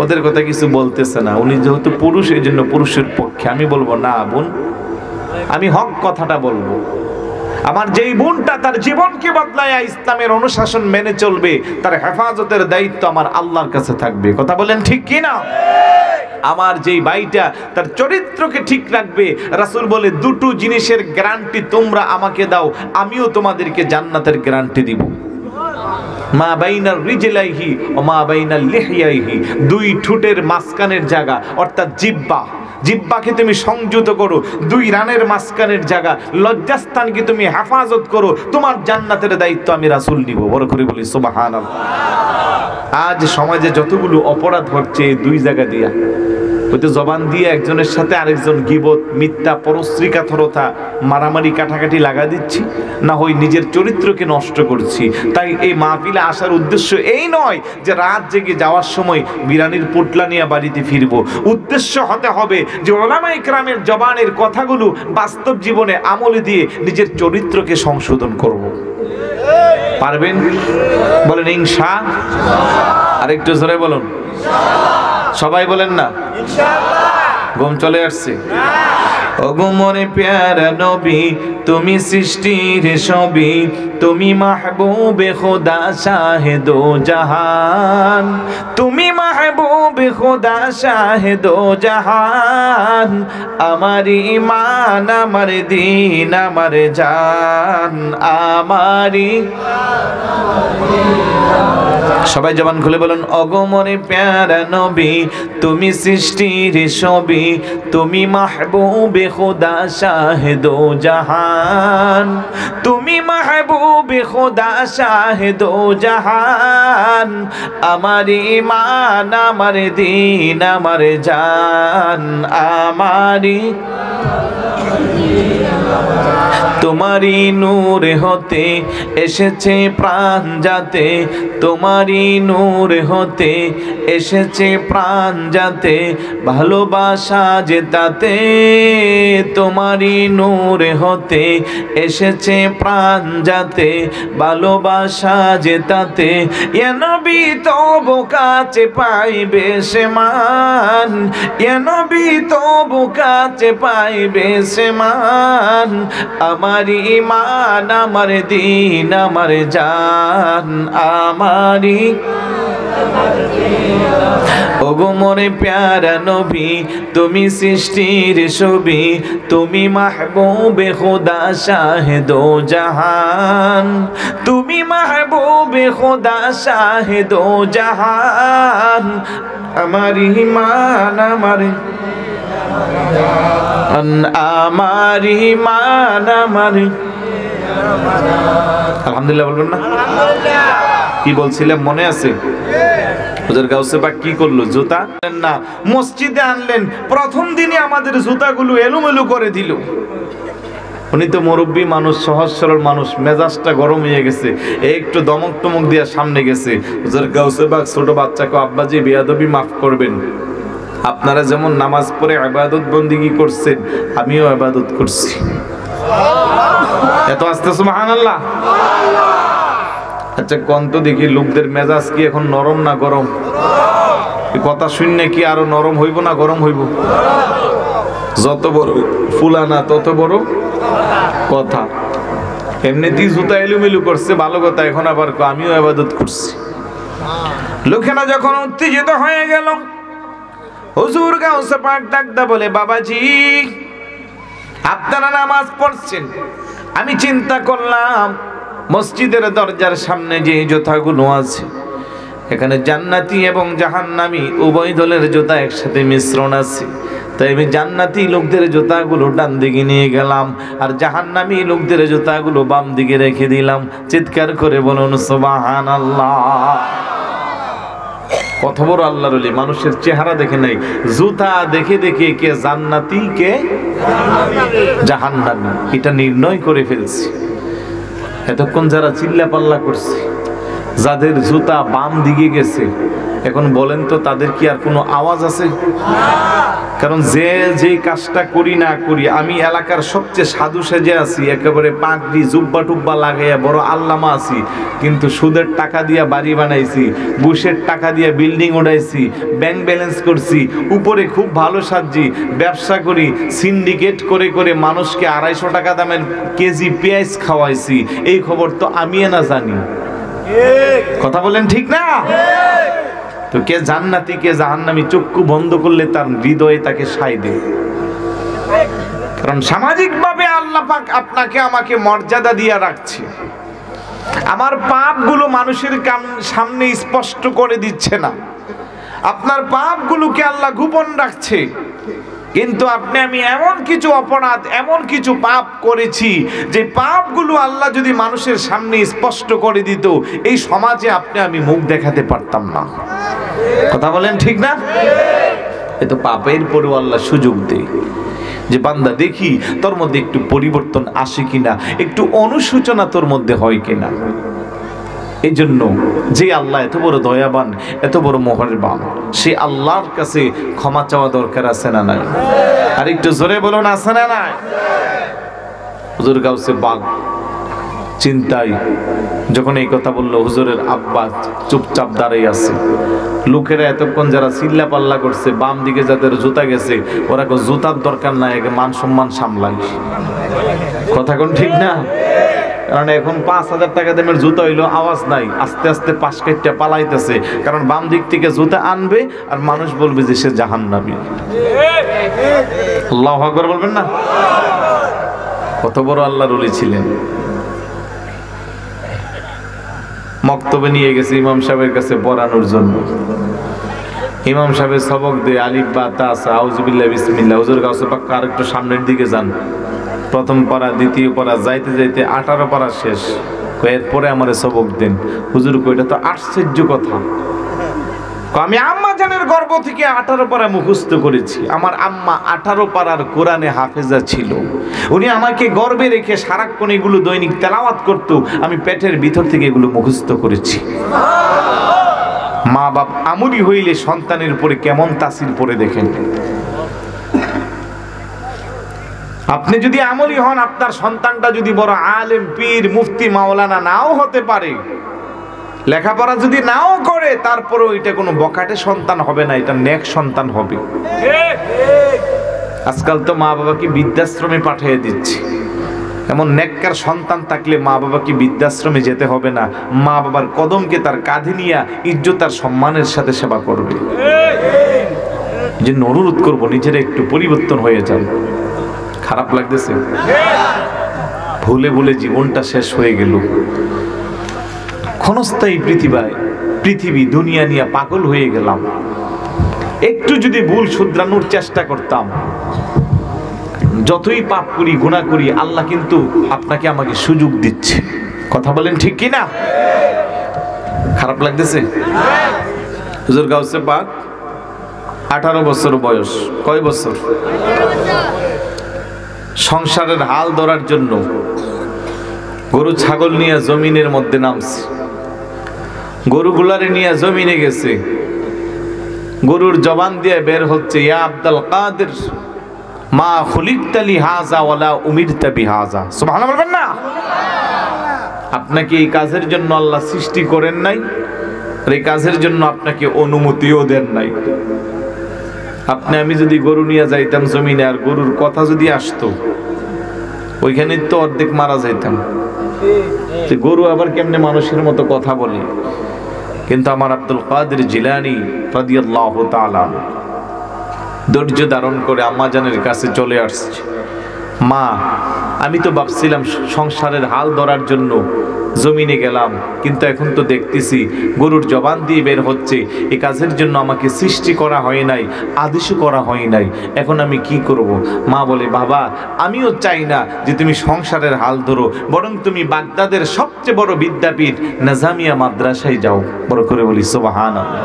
ওদের কথা কিছু বলতেছে না। উনি যেহেতু পুরুষ, এই জন্য পুরুষের পক্ষে। আমি বলবো না বোন, আমি হক কথাটা বলবো। আমার যেই বোনটা তার জীবনকে বদলায়া ইসলামের অনুশাসন মেনে চলবে, তার হেফাজতের দায়িত্ব আমার আল্লাহর কাছে থাকবে। কথা বলেন ঠিক কি না? আমার যেই ভাইটা তার চরিত্রকে ঠিক রাখবে, রাসূল বলে দুটো জিনিসের গ্যারান্টি তোমরা আমাকে দাও, আমিও তোমাদেরকে জান্নাতের গ্যারান্টি দিব। মা বাইনার রিজলাইহি ও মা বাইনাল লিহিয়াইহি, দুই ঠোঁটের মাঝখানের জায়গা অর্থাৎ জিহ্বা, জিহ্বাকে তুমি সংযত করো, দুই রানের মাঝখানের জায়গা লজ্জাস্থানকে তুমি হেফাজত করো, তোমার জান্নাতের দায়িত্ব আমি রাসূল নিব। বড় করে বলি সুবহানাল্লাহ। আজ সমাজে যতগুলো অপরাধ হচ্ছে দুই জায়গা দিয়া, হয়তো জবান দিয়ে একজনের সাথে আরেকজন গীবত, মিথ্যা, পরশ্রীকাতরতা, মারামারি, কাটাকাটি লাগা দিচ্ছি, না হয় নিজের চরিত্রকে নষ্ট করছি। তাই এই মাহফিলে আসার উদ্দেশ্য এই নয় যে রাত জেগে যাওয়ার সময় বিরানির পোটলা নিয়ে বাড়িতে ফিরবো। উদ্দেশ্য হতে হবে যে উলামায়ে কেরামের জবানের কথাগুলো বাস্তব জীবনে আমলে দিয়ে নিজের চরিত্রকে সংশোধন করব। পারবেন? বলেন ইনশাআল্লাহ। আরেকটু জোরে বলুন সবাই, বলেন না ইনশাআল্লাহ। ঘুম চলে আসছে? ওগো মনে প্যারা নবী, তুমি সৃষ্টির সবই, তুমি মাহবুবে খোদা শাহেদো জাহান, তুমি মাহবুবে খোদা শাহেদো জাহান, আমার ঈমান, আমার দ্বীন, আমার জান, আমারি। সবাই জবান খুলে বলেন, ওগো মনে প্যারা নবী, তুমি সৃষ্টির সবই, তুমি মাহবুবে খোদা শাহেদো জাহান, তুমি মাহবুবে খোদা শাহেদো জাহান, আমার ঈমান, আমার দ্বীন, আমার জান, আমারি। তোমারই নূর হতে এসেছে প্রাণ যাতে, তোমারই নূর হতে এসেছে প্রাণ যাতে, ভালোবাসা যে তাতে, তোমারই নূর হতে এসেছে প্রাণ যাতে, ভালোবাসা যে তাতে, ইয়া নবী তবু কাছে পাইবে সে মান, ইয়া নবী তবু কাছে পাইবে সে মান, আমার ঈমান আমার দ্বীন আমার জান, আমারি ওগো মোরে প্যারা নবী তুমি সৃষ্টির ছবি, তুমি মাহবুবে খোদা শাহেদো জাহান, তুমি মাহবুবে খোদা শাহেদো জাহান, আমার ঈমান আমার আমার ঈমান আমার। আলহামদুলিল্লাহ বলবেন না? কি বলছিলাম মনে আছে? হুজুর গাউসে পাক কি করলো? জুতা না মসজিদে আনলেন, প্রথম দিনে আমাদের জুতাগুলো এলোমেলো করে দিল। উনি তো মুরব্বী মানুষ, সহজ সরল মানুষ, মেজাজটা গরম হয়ে গেছে, একটু দমক টমক দিয়ে সামনে গেছে। হুজুর গাউসে পাক ছোট বাচ্চাকে, আব্বাজি বেয়াদবি মাফ করবেন, আপনারা যেমন নামাজ পড়ে ইবাদত বন্দেগী করছেন আমিও ইবাদত করছি। এত আস্তে সুবহানাল্লাহ। আচ্ছা কোন তো দেখি লোকদের মেজাজ কি এখন নরম না গরম? কথা শুনলে কি আরো নরম হইব না গরম হইব? যত বড় ফুলানা তত বড় কথা। এমনিতেই জুতা এলোমেলো করছে ভালো কথা, এখন আবার আমিও ইবাদত করছি। লোকেরা যখন উত্তেজিত হয়ে গেল, হুজুর গাউসে পাক ডাকদা বলে, বাবাজি আপনারা নামাজ পড়ছেন, আমি চিন্তা করলাম মসজিদের দরজার সামনে যে জুতাগুলো আছে এখানে জান্নাতি এবং জাহান্নামী উভয় দলের জুতা একসাথে মিশ্রণ আছে, তাই আমি জান্নাতি লোকদের জুতাগুলো ডান দিকে নিয়ে গেলাম আর জাহান্নামী লোকদের জুতাগুলো বাম দিকে রেখে দিলাম। চিৎকার করে বলুন সুবহানাল্লাহ। কত বড় আল্লাহর ওলি, মানুষের চেহারা দেখে নাই, জুতা দেখে দেখে কে জান্নাতি কে জাহান্নামী এটা নির্ণয় করে ফেলছি। এতক্ষণ যারা চিল্লা পাল্লা করছে, যাদের জুতা বাম দিকে গেছে, এখন বলেন তো তাদের কি আর কোনো আওয়াজ আছে? কারণ যে কাজটা করি না করি, আমি এলাকার সবচেয়ে সাধু সেজে আছি, একেবারে পাগড়ি জুব্বা টুব্বা লাগাইয়া বড় আল্লামা আছি, কিন্তু সুদের টাকা দিয়া বাড়ি বানাইছি, বুশের টাকা দিয়া বিল্ডিং উঠাইছি, ব্যাংক ব্যালেন্স করছি, উপরে খুব ভালো সাজি, ব্যবসা করি, সিন্ডিকেট করে করে মানুষকে 250 টাকা দামের কেজি পেঁয়াজ খাওয়াইছি, এই খবর তো আমি না জানি। কথা বলেন ঠিক না? তো কে জান্নাতি কে জাহান্নামী চক্ষু বন্ধ করলে তার হৃদয়ে তাকে সায় দেয়। কারণ সামাজিক ভাবে আল্লাহ পাক আপনাকে আমাকে মর্যাদা দিয়ে রাখছে, আমার পাপগুলো মানুষের সামনে স্পষ্ট করে দিচ্ছে না, আপনার পাপগুলোকে আল্লাহ গোপন রাখছে। কিন্তু আপনি আমি এমন কিছু অপরাধ এমন কিছু পাপ করেছি যে পাপগুলো আল্লাহ যদি মানুষের সামনে স্পষ্ট করে দিত, এই সমাজে আপনি আমি মুখ দেখাতে পারতাম না। কথা বলেন ঠিক না? এ তো পাপের পরেও আল্লাহ সুযোগ দেয় যে বান্দা দেখি তোর মধ্যে একটু পরিবর্তন আসে কিনা, একটু অনুশোচনা তোর মধ্যে হয় কিনা। এই জন্য যে আল্লাহ এত বড় দয়াবান, এত বড় মেহেরবান, সে আল্লাহর কাছে ক্ষমা চাওয়া দরকার আছে না নাই? আর একটু জোরে বলুন আছে না নাই? হুজুর গাউসে বাগ চিন্তায় যখন এই কথা বললো, হুজুরের আব্বা চুপচাপ দাঁড়িয়ে আছে। লোকেরা এতক্ষণ যারা চিল্লা পাল্লা করছে, বাম দিকে যাদের জুতা গেছে, ওরা কোনো জুতার দরকার নাই, মান সম্মান সামলাই। কথা কোন ঠিক না? কারণ এখন 5000 টাকা দামের জুতা হইলো আওয়াজ নাই, আস্তে আস্তে পাশ কাটতে পালাইতেছে, কারণ বাম দিক থেকে জুতা আনবে আর মানুষ বলবে যে সে জাহান্নামী। আল্লাহু আকবার বলবেন না? কত বড় আল্লাহর ওলি ছিলেন। মক্তবে নিয়ে গেছে ইমাম সাহেবের কাছে পড়ানোর জন্য। ইমাম সাহেব সবক দিয়ে আলিফ বা তা আউযুবিল্লাহ বিসমিল্লাহ। হুজুর গাউসে পাক আর একটু সামনের দিকে যান, প্রথম পারা দ্বিতীয় পারা যাইতে যাইতে 18 পারা শেষ, এরপরে আমারে সবক দেন। হুজুর কইটা তো আশ্চর্য কথা, আমি আম্মা জানের গর্ভ থেকে 18 পারা মুখস্থ করেছি। আমার আম্মা 18 পারার কোরআনে হাফেজা ছিল। উনি আমাকে গর্ভে রেখে সারাক্ষণ এগুলো দৈনিক তেলাওয়াত করত, আমি পেটের ভিতর থেকে এগুলো মুখস্থ করেছি। মা বাপ আমলি হইলে সন্তানের উপরে কেমন তাসির পড়ে দেখেন। আপনি যদি আমলি হন, আপনার সন্তানটা যদি বড় আলেম, পীর, মুফতি, মাওলানা নাও হতে পারে, লেখাপড়া যদি নাও করে, তারপরেও এটা কোনো বকাটে সন্তান হবে না, এটা নেক সন্তান হবে। আজকাল তো মা বাবাকে বৃদ্ধাশ্রমে পাঠিয়ে দিচ্ছে। এমন নেককার সন্তান থাকলে মা বাবাকে বৃদ্ধাশ্রমে যেতে হবে না, মা বাবার কদমকে তার কাঁধে নিয়ে ইজ্জত আর সম্মানের সাথে সেবা করবে। যে অনুরোধ করবো, নিজেরা একটু পরিবর্তন হয়ে যান। খারাপ লাগতেছে? ভুলে ভুলে জীবনটা শেষ হয়ে গেল। ক্ষণস্থায়ী পৃথিবী দুনিয়া নিয়ে পাগল হয়ে গেলাম। একটু যদি ভুল শুধরানোর চেষ্টা করতাম, যতই পাপ করি, গুনাহ করি, আল্লাহ কিন্তু আপনাকে আমাকে সুযোগ দিচ্ছে। কথা বলেন ঠিক কি না? খারাপ লাগতেছে? হুজুর গাউসে পাক 18 বছর বয়স। কয় বছর? সংসারের হাল ধরার জন্য গরু ছাগল নিয়ে জমিনের মধ্যে নামছে। গরুগুলারে নিয়ে জমিনে গেছে। গরুর জবান দিয়ে বের হচ্ছে, ইয়া আব্দুল কাদের মা খুলিকতা লিহাযা ওয়ালা উমিরতা বিহাযা। সুবহানাল্লাহ বলবেন না? আপনাকে এই কাজের জন্য আল্লাহ সৃষ্টি করেন নাই, আর এই কাজের জন্য আপনাকে অনুমতিও দেন নাই। আপনি আমি যদি গরু নিয়ে যাইতাম জমিনে, আর গরুর কথা যদি আসতো, ওইখানে তো অর্ধেক মারা যাইতাম। গরু আবার কেমনে মানুষের মতো কথা বলে? কিন্তু আমার আব্দুল কাদের জিলানী রাদিয়াল্লাহু তাআলা ধৈর্য ধারণ করে আম্মাজানের কাছে চলে আসছে। মা, আমি তো ভাবছিলাম সংসারের হাল ধরার জন্য জমিনে গেলাম, কিন্তু এখন তো দেখতেছি গরুর জবান দিয়ে বের হচ্ছে, এই কাজের জন্য আমাকে সৃষ্টি করা হয় নাই, আদেশও করা হয় নাই। এখন আমি কি করব? মা বলে, বাবা, আমিও চাই না যে তুমি সংসারের হাল ধরো, বরং তুমি বাগদাদের সবচেয়ে বড় বিদ্যাপীঠ নাজামিয়া মাদ্রাসায় যাও। বড় করে বলি সুবহানাল্লাহ।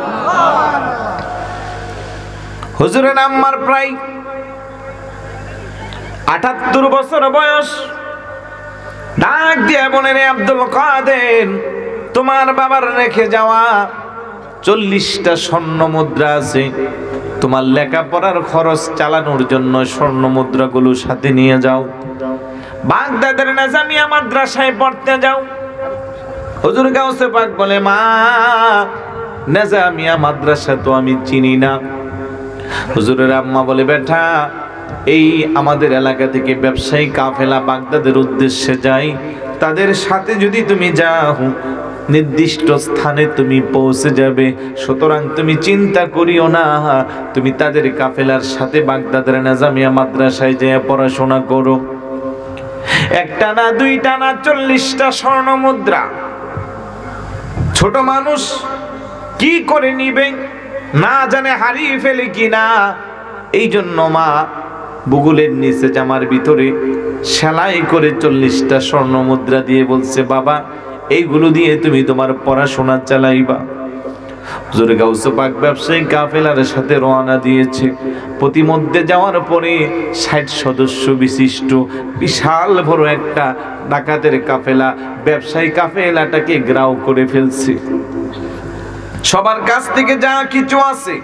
হুজুরের আম্মার প্রায় 78 বছর বয়স। ডাক দিয়ে বলেন, আব্দুল কাদের, তোমার বাবার রেখে যাওয়া 40টা স্বর্ণ মুদ্রা আছে, তোমার লেখাপড়ার খরচ চালানোর জন্য স্বর্ণ মুদ্রাগুলো সাথে নিয়ে যাও, বাগদাদের নাজামিয়া মাদ্রাসায় পড়তে যাও। হুজুর গাউসে পাক বলে, মা, নাজামিয়া মাদ্রাসা তো আমি চিনি না। হুজুরের আম্মা বলে, বেটা, এই আমাদের এলাকা থেকে ব্যবসায়ী কাফেলা বাগদাদের উদ্দেশ্যে যায়, তাদের সাথে যদি তুমি যাও, নির্দিষ্ট স্থানে তুমি পৌঁছে যাবে। সুতরাং তুমি চিন্তা করিও না, তুমি তাদের কাফেলার সাথে বাগদাদের নাজামিয়া মাদ্রাসায় যেয়ে পড়াশোনা করো। একটা না, দুইটা না, 40টা স্বর্ণ মুদ্রা। ছোট মানুষ কি করে নিবে, না জানে হারিয়ে ফেলে কিনা। এই জন্য মা বুগুলের নিচে জামার ভিতরে সেলাই করে 40টা স্বর্ণ মুদ্রা দিয়ে বলছে, বাবা, এইগুলো দিয়ে তুমি তোমার পড়াশোনা চালাইবা। হুজুর গাউসে পাক ব্যবসায়ী কাফেলার সাথে রওনা দিয়েছে। প্রতিমধ্যে যাওয়ার পরে 60 সদস্য বিশিষ্ট বিশাল বড় একটা ডাকাতের কাফেলা ব্যবসায়ী কাফেলাটাকে ঘেরাও করে ফেলছে। সবার কাছ থেকে যা কিছু আছে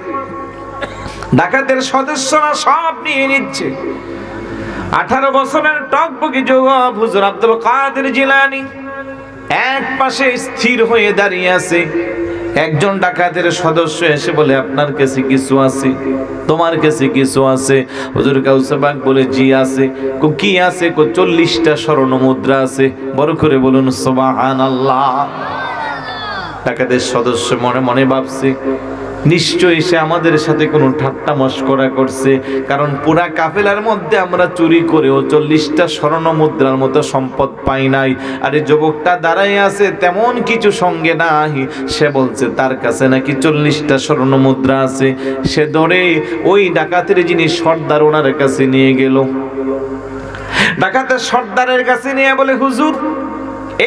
ডাকাতের সদস্যরা সব নিয়ে নিচ্ছে। 18 বছরের টকবকি যুবক হুজুর আব্দুল কাদের জিলানী এক পাশে স্থির হয়ে দাঁড়িয়ে আছে। একজন ডাকাতের সদস্য এসে বলে, আপনার কাছে কিছু আছে? তোমার কাছে কিছু আছে? হুজুর গাউসে পাক বলে, জি আছে। কি আছে? 40টা স্বর্ণ মুদ্রা আছে। বড় করে বলুন সুবহানাল্লাহ। ডাকাতের সদস্য মনে মনে ভাবছে, নিশ্চয়ই সে আমাদের সাথে কোনো ঠাট্টা মশকরা করছে, কারণ পুরা কাফেলার মধ্যে আমরা চুরি করেও 40টা স্বর্ণ মুদ্রার মতো সম্পদ পাই নাই। আর এই যুবকটা দাঁড়াই আছে, তেমন কিছু সঙ্গে নাই। সে বলছে তার কাছে নাকি 40টা স্বর্ণ মুদ্রা আছে। সে ধরে ওই ডাকাতের যিনি সর্দার, ওনার কাছে নিয়ে গেল। ডাকাতের সর্দারের কাছে নিয়ে বলে, হুজুর,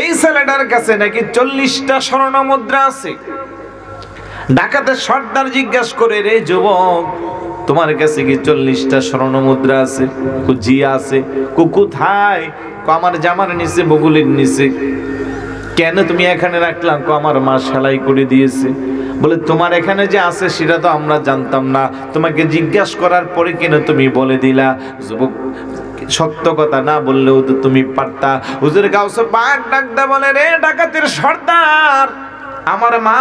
এই ছেলেটার কাছে নাকি 40টা স্বর্ণ মুদ্রা আছে। ডাকাতের সর্দার জিজ্ঞাসা করে, রে যুবক, তোমার কাছে কি 40টা স্বর্ণ মুদ্রা আছে? জি আছে। কোথায়? আমার জামার নিচে, বগুলের নিচে। কেন তুমি এখানে রাখলাম? আমার মা সেলাই করে দিয়েছে। বলে, তোমার এখানে যে আছে সেটা তো আমরা জানতাম না, তোমাকে জিজ্ঞাসা করার পরে কেন তুমি বলে দিলা? যুবক সত্য কথা না বললেও তো তুমি পারতা। হুজুর গাউসে পাক ডাকদা বলে, রে ডাকাতের সর্দার, আমার মা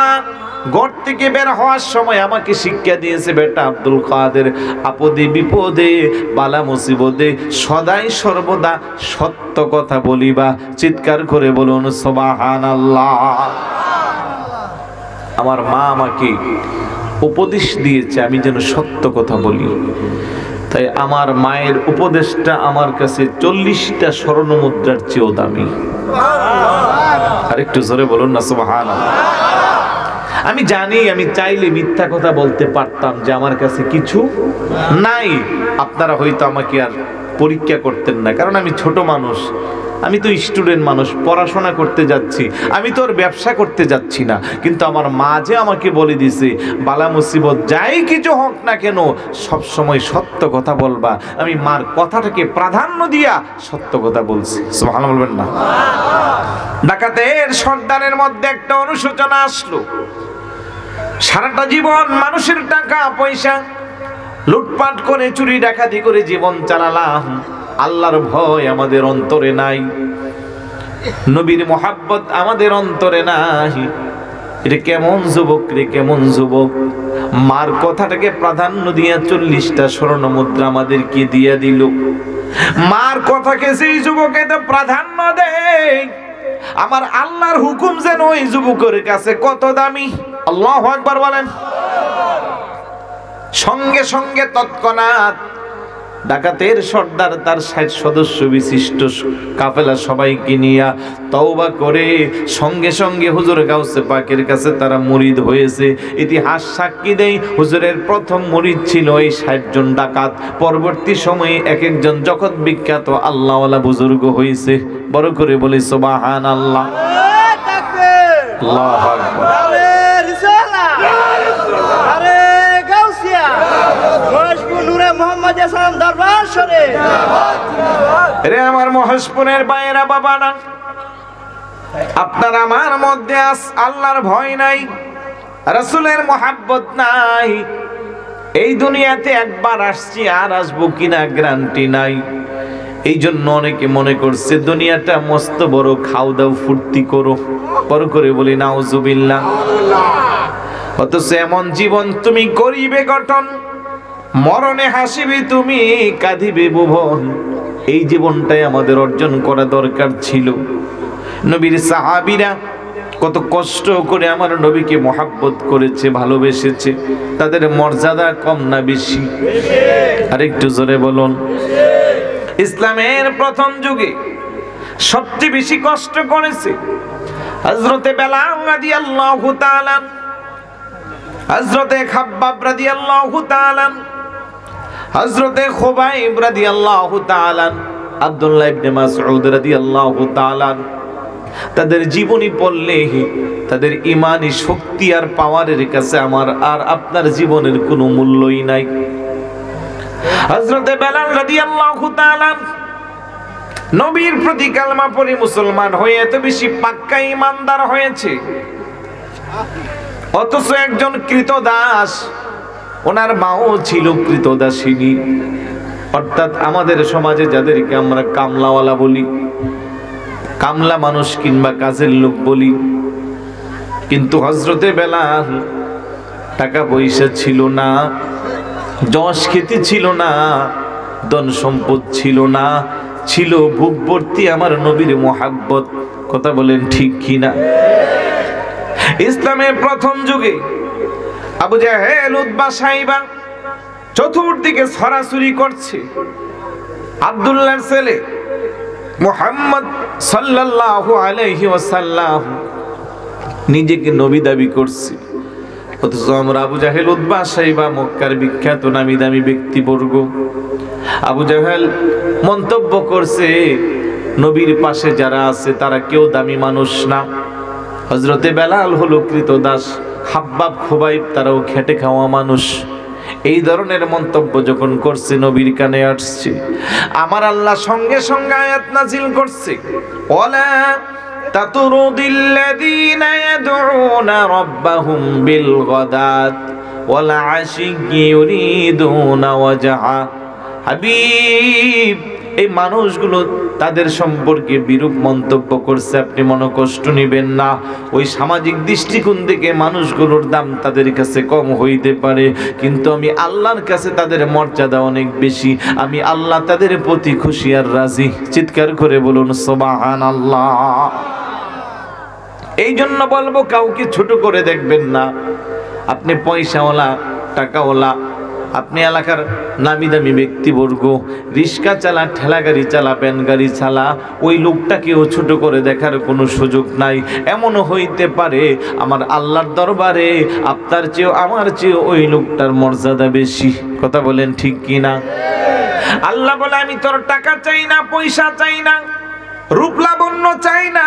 ঘর থেকে বের হওয়ার সময় আমাকে শিক্ষা দিয়েছে, বেটা আব্দুল কাদের, আপদে বিপদে বালা মুসিবতে সদাই সর্বদা সত্য কথা বলিবা। চিৎকার করে বলুন সুবহানাল্লাহ। আমার মা আমাকে উপদেশ দিয়েছে আমি যেন সত্য কথা বলি, তাই আমার মায়ের উপদেশটা আমার কাছে 40টা স্বর্ণ মুদ্রার চেয়েও দামি। আরেকটু জোরে বলুন না সুবহানাল্লাহ। আমি জানি আমি চাইলে মিথ্যা কথা বলতে পারতাম যে আমার কাছে কিছু নাই, আপনারা হয়তো আমাকে আর পরীক্ষা করতেন না, কারণ আমি ছোট মানুষ, আমি তো স্টুডেন্ট মানুষ, পড়াশোনা করতে যাচ্ছি, আমি তো আর ব্যবসা করতে যাচ্ছি না। কিন্তু আমার মা যে আমাকে বলে দিছে, বালা মুসিবত যাই কিছু হোক না কেন সব সময় সত্য কথা বলবা। আমি মার কথাটাকে প্রাধান্য দিয়া সত্য কথা বলছি। সুবহানাল্লাহ বলবেন না? ডাকাতের সর্দারের মধ্যে একটা অনুশোচনা আসলো। সারাটা জীবন মানুষের টাকা পয়সা লুটপাট করে চুরি ডাকাতি করে জীবন চালালাম, আল্লাহর ভয় আমাদের অন্তরে নাই, নবীর মোহাব্বত আমাদের অন্তরে নাই। এটা কেমন যুবক রে, কেমন যুবক! মার কথাটাকে প্রাধান্য দিয়া 40টা স্বর্ণ মুদ্রা আমাদেরকে দিয়া দিল। মার কথাকে সেই যুবকে তো প্রাধান্য দেয়, আমার আল্লাহর হুকুম যেন ওই যুবকের কাছে কত দামি। আল্লাহু আকবার বলেন। সঙ্গে সঙ্গে তৎক্ষণাৎ ডাকাতের সর্দার তার 60 সদস্য বিশিষ্ট কাফেলা সবাইকে নিয়ে তওবা করে সঙ্গে সঙ্গে হুজুর গাউসে পাকের কাছে তারা মুরিদ হয়েছে। ইতিহাস সাক্ষী দেয়, হুজুরের প্রথম মুরিদ ছিল এই 60 জন ডাকাত। পরবর্তী সময়ে এক একজন জগৎ বিখ্যাত আল্লাহওয়ালা বুজুর্গ হয়েছে। বড় করে বলি সুবহানাল্লাহ। আল্লাহু আকবার। আমার মহেশপুরের বাইরা বাবারা, আপনার আমার মধ্যে আল্লাহর ভয় নাই, রাসূলের মোহাব্বত নাই। এই দুনিয়াতে একবার আসছি, আর আসবো কিনা গ্যারান্টি নাই। এই জন্য অনেকে মনে করছে দুনিয়াটা মস্ত বড়, খাও দাও ফুর্তি করো। বড় করে বলি নাউজুবিল্লাহ। অথচ এমন জীবন তুমি করিবে গঠন, মরণে হাসিবে তুমি, কাঁদিবে ভুবন। এই জীবনটাই আমাদের অর্জন করা দরকার ছিল। নবীর সাহাবীরা কত কষ্ট করে আমার নবীকে মহাব্বত করেছে, ভালোবেসেছে। তাদের মর্যাদা কম না বেশি? আরেকটু জোরে বলুন। ইসলামের প্রথম যুগে সবচেয়ে বেশি কষ্ট করেছে হযরতে বেলাল রাদিয়াল্লাহু তাআলা, হযরতে খাব্বাব রাদিয়াল্লাহু তাআলা, হযরতে খুবাইব রাদিয়াল্লাহু তাআলা, আব্দুল্লাহ ইবনে মাসউদ রাদিয়াল্লাহু তাআলা। তাদের জীবনী পড়লে তাদের ঈমানি শক্তি আর পাওয়ারের কাছে আমার আর আপনার জীবনের কোনো মূল্যই নাই। হযরতে বেলাল রাদিয়াল্লাহু তাআলা নবীর প্রতি কালেমা পড়ে মুসলমান হয়ে এত বেশি পাক্কা ঈমানদার হয়েছে, অথচ একজন কৃতদাস, ওনার মাও ছিল কৃতদাসিনী। অর্থাৎ আমাদের সমাজে যাদেরকে আমরা কামলাওয়ালা বলি, কামলা মানুষ কিংবা কাজের লোক বলি, কিন্তু হযরতে বেলাল টাকা পয়সা ছিল না, যশ খ্যাতি ছিল না, ধন সম্পদ ছিল না, ছিল বুক ভর্তি আমার নবীর মোহাব্বত। কথা বলেন ঠিক কিনা? ইসলামের প্রথম যুগে আবু জাহেল, উতবা, সাইবা চতুর্দিকে ছড়াছড়ি করছে। আব্দুল্লাহর ছেলে মুহাম্মদ সাল্লাল্লাহু আলাইহি ওয়াসাল্লাম নিজেকে নবী দাবি করছে, অথচ আমরা আবু জাহেল, উতবা, সাইবা মক্কার বিখ্যাত নামি দামি ব্যক্তিবর্গ। আবু জাহেল মন্তব্য করছে নবীর পাশে যারা আছে তারা কেউ দামি মানুষ না, হযরতে বেলাল হলো কৃতদাস, হাব্বাব খুবাইব তারাও খেটে খাওয়া মানুষ। এই ধরনের মন্তব্য যখন করছে নবীর কানে আসছে, আমার আল্লাহ সঙ্গে সঙ্গে আয়াত নাজিল করছে, ওয়ালা তাতুরুদিল্লাযীনা ইয়াদউনা রাব্বাহুম বিল গাদাত ওয়াল আশিয়্যি ইউরিদুনা ওয়াজহা। হাবিব, এই মানুষগুলো তাদের সম্পর্কে বিরূপ মন্তব্য করছে, আপনি মনে কষ্ট নেবেন না। ওই সামাজিক দৃষ্টিকোণ থেকে মানুষগুলোর দাম তাদের কাছে কম হইতে পারে, কিন্তু আমি আল্লাহর কাছে তাদের মর্যাদা অনেক বেশি। আমি আল্লাহ তাদের প্রতি খুশি আর রাজি। চিৎকার করে বলুন সুবহানাল্লাহ। এই জন্য বলবো, কাউকে ছোট করে দেখবেন না। আপনি পয়সাওয়ালা, টাকাওয়ালা, আপনি এলাকার নামি দামি ব্যক্তিবর্গ, রিক্সা চালা, ঠেলা গাড়ি চালা, ভ্যান গাড়ি চালা, ওই লোকটাকেও ছোট করে দেখার কোনো সুযোগ নাই। এমনও হইতে পারে আমার আল্লাহর দরবারে আপনার চেয়েও আমার চেয়েও ওই লোকটার মর্যাদা বেশি। কথা বলেন ঠিক কি না? আল্লাহ বলে, আমি তোর টাকা চাই না, পয়সা চাই না, রূপ লাবণ্য চাই না।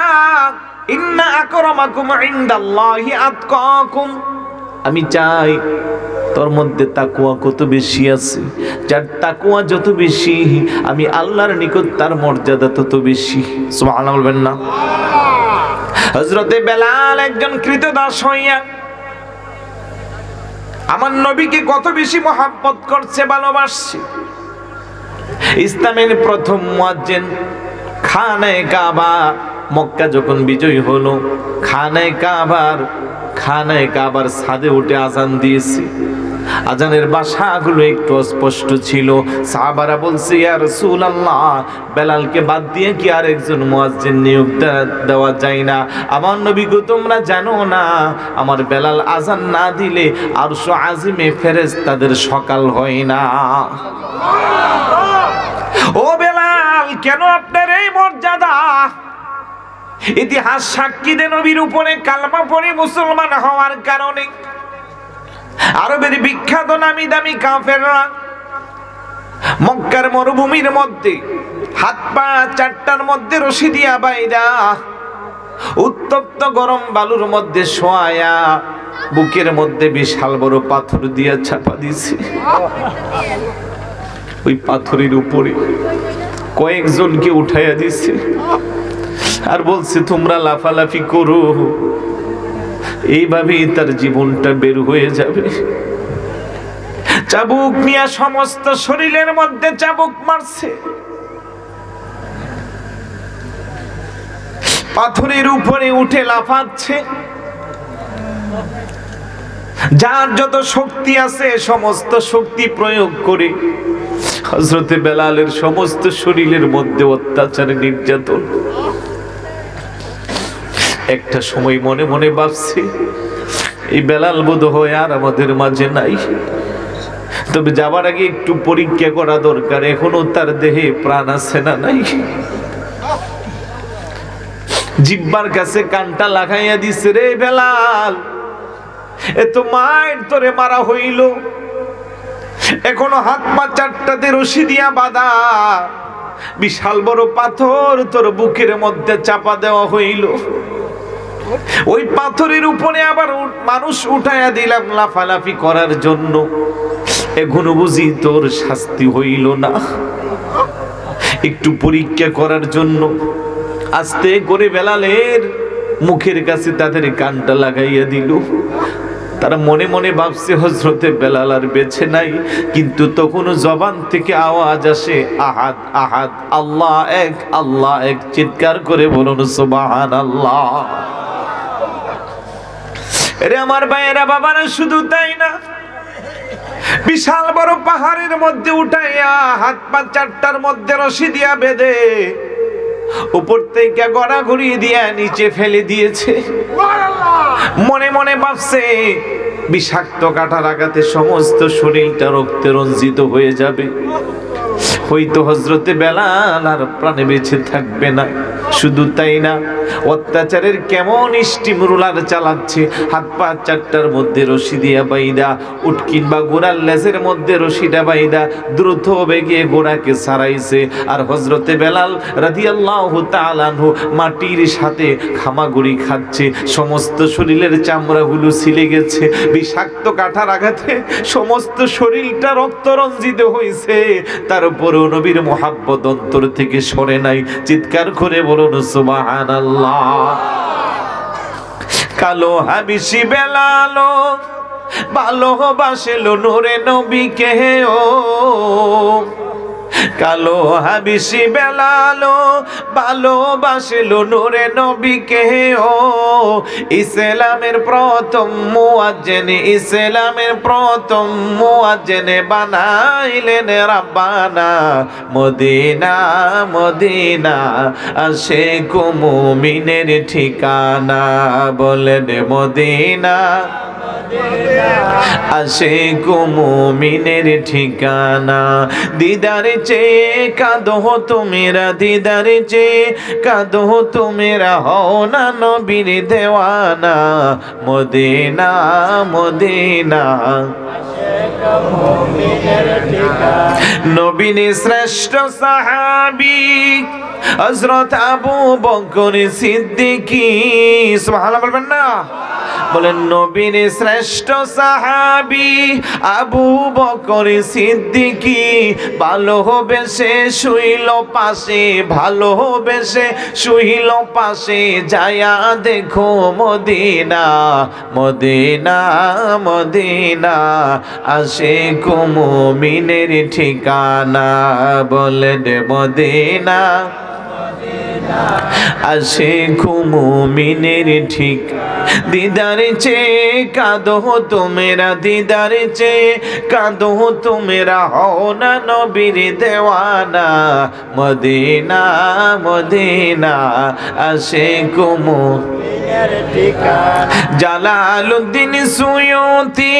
ইন্না আকরামাকুম ইনদাল্লাহি আতকাকুম। আমি চাই তোর মধ্যে তাকওয়া কত বেশি আছে। যার তাকওয়া যত বেশি, আমি আল্লাহর নিকট তার মর্যাদা তত বেশি। সুবহানাল্লাহ বলবেন না? হযরতে বেলাল একজন কৃতদাস হইয়া আমার নবীকে কত বেশি মহব্বত করছে, ভালোবাসছে। ইসলামের প্রথম মুয়াজ্জিন, খানায়ে কাবা, মক্কা যখন বিজয় হলো, খানায়ে কাবার ছাদে উঠে আজান দিয়েছে। আজানের ভাষাগুলো একটু অস্পষ্ট ছিল। সাহাবারা বলছে, ইয়া রাসূলুল্লাহ, বেলালকে বাদ দিয়ে কি আর একজন মুয়াজ্জিন নিয়োগ দেওয়া যায় না? আমার নবী গো, তোমরা জানো না আমার বেলাল আজান না দিলে আরশ আজিমে ফেরেশতাদের সকাল হয় না। ও বেলাল, কেন আপনার এই মর্যাদা? ইতিহাস সাক্ষী দেয়, নবীর উপরে কালমা পড়ে মুসলমান হওয়ার কারণে আরবের বিখ্যাত নামি দামি কাফেররা মক্কার মরুভূমির মধ্যে হাত পা চারটার মধ্যে রশি দিয়া বাইদা উত্তপ্ত গরম বালুর মধ্যে শোয়ায়া বুকের মধ্যে বিশাল বড় পাথর দিয়া চাপা দিছে। ওই পাথরের উপরে কয়েকজনকে উঠাইয়া দিছে আর বলছে, তোমরা লাফালাফি করো, এইভাবেই তার জীবনটা বের হয়ে যাবে। চাবুক নিয়ে সমস্ত শরীরের মধ্যে চাবুক মারছে, পাথরের উপরে উঠে লাফাচ্ছে। যার যত শক্তি আছে সমস্ত শক্তি প্রয়োগ করে হযরতে বেলালের সমস্ত শরীরের মধ্যে অত্যাচার, নির্যাতন। একটা সময় মনে মনে ভাবছি, এই বেলাল বোধ হয় আর আমাদের মাঝে নাই। তবে যাবার আগে একটু পরীক্ষা করা দরকার, এখনো তার দেহে প্রাণ আছে না নাই। জিহ্বার কাছে কানটা লাগাইয়া দিছে, রে বেলাল, এত মায়ের তোরে মারা হইল, এখনো হাত পা চারটাতে রশি দিয়া বাঁধা, বিশাল বড় পাথর তোর বুকের মধ্যে চাপা দেওয়া হইল। ওই পাথরের উপরে আবার মানুষ উঠাইয়া দিলাম লাফালাফি করার জন্য, এখনো বুঝি তোর শাস্তি হইল না। একটু পরীক্ষা করার জন্য আস্তে করে বেলালের মুখের কাছে তাদের কানটা লাগাইয়া দিল। তারা মনে মনে ভাবছে হযরতে বেলাল আর বেঁচে নাই, কিন্তু তখনও জবান থেকে আওয়াজ আসে, আহাদ আহাদ, আল্লাহ এক, আল্লাহ এক। চিৎকার করে বলুন সুবহানাল্লাহ। আরে আমার ভাইয়েরা, বাবারা, শুধু তাই না, বিশাল বড় পাহাড়ের মধ্যে উঠাইয়া হাত পা চারটার মধ্যে রশি দিয়া বেঁধে উপর থেকে গড়াগড়ি দিয়া নিচে ফেলে দিয়েছে। মনে মনে ভাবছে, বিষাক্ত কাঁটার আঘাতে সমস্ত শরীরটা রক্তে রঞ্জিত হয়ে যাবে। হয়তো হযরতে বেলাল আর প্রাণে বেঁচে থাকবে না। শুধু তাই না, অত্যাচারের কেমন স্টিম রোলার চালাচ্ছে, হাত পা চারটার মধ্যে রশি দিয়া বাইদা, উট কিংবা ঘোড়ার লেজের মধ্যে রশিটা বাইদা দ্রুত বেগে ঘোড়াকে ছাড়াইছে। আর হযরতে বেলাল রাদিয়াল্লাহু তাআলা আনহু মাটির সাথে খামাগুড়ি খাচ্ছে, সমস্ত শরীরের চামড়াগুলো ছিলে গেছে, বিষাক্ত কাঁটার আঘাতে সমস্ত শরীরটা রক্ত রঞ্জিত হয়েছে। তারপরেও নবীর মোহাব্বত অন্তর থেকে সরে নাই। চিৎকার করে বলুন সুবহানাল্লাহ। কালো হাবিশি বেলাল ভালোবাসলো নূরে নবীকে, ও কালো হাবিশি বেলাল ভালোবাসলো নূরে নবীকে, ও ইসলামের প্রথম মুয়াজ্জিন, ইসলামের প্রথম মুয়াজ্জিন বানাইলেন রাব্বানা। মদিনা মদিনা আশিক মুমিনের ঠিকানা, বলেন মদিনা আশিক মুমিনের ঠিকানা। দিদারে চেয়ে কাঁদো তোমরা, দিদারে চেয়ে কাঁদো তোমরা, হও না নবীর দেওয়ানা। মদিনা মদিনা নবীর শ্রেষ্ঠ সাহাবী হযরত আবু বকর সিদ্দিকী, সুবহানাল্লাহ বলবেন না? বলেন নবীর শ্রেষ্ঠ সাহাবী আবু বকর সিদ্দিকী, ভালোবেসে শুইল পাশে, ভালোবেসে শুইল পাশে, যায়া দেখো মদিনা মদিনা মদিনা আশিক মুমিনের ঠিকানা, বলেন মদিনা আশিক মুমিনের ঠিক। দিদারে চেয়ে কাঁদো তোমরা, দিদারে চেয়ে কাঁদো তোমরা, হও না নবীর দেওয়ানা। মদিনা মদিনা আশিক মুমিনের ঠিকানা। জালালউদ্দিন সুয়ুতি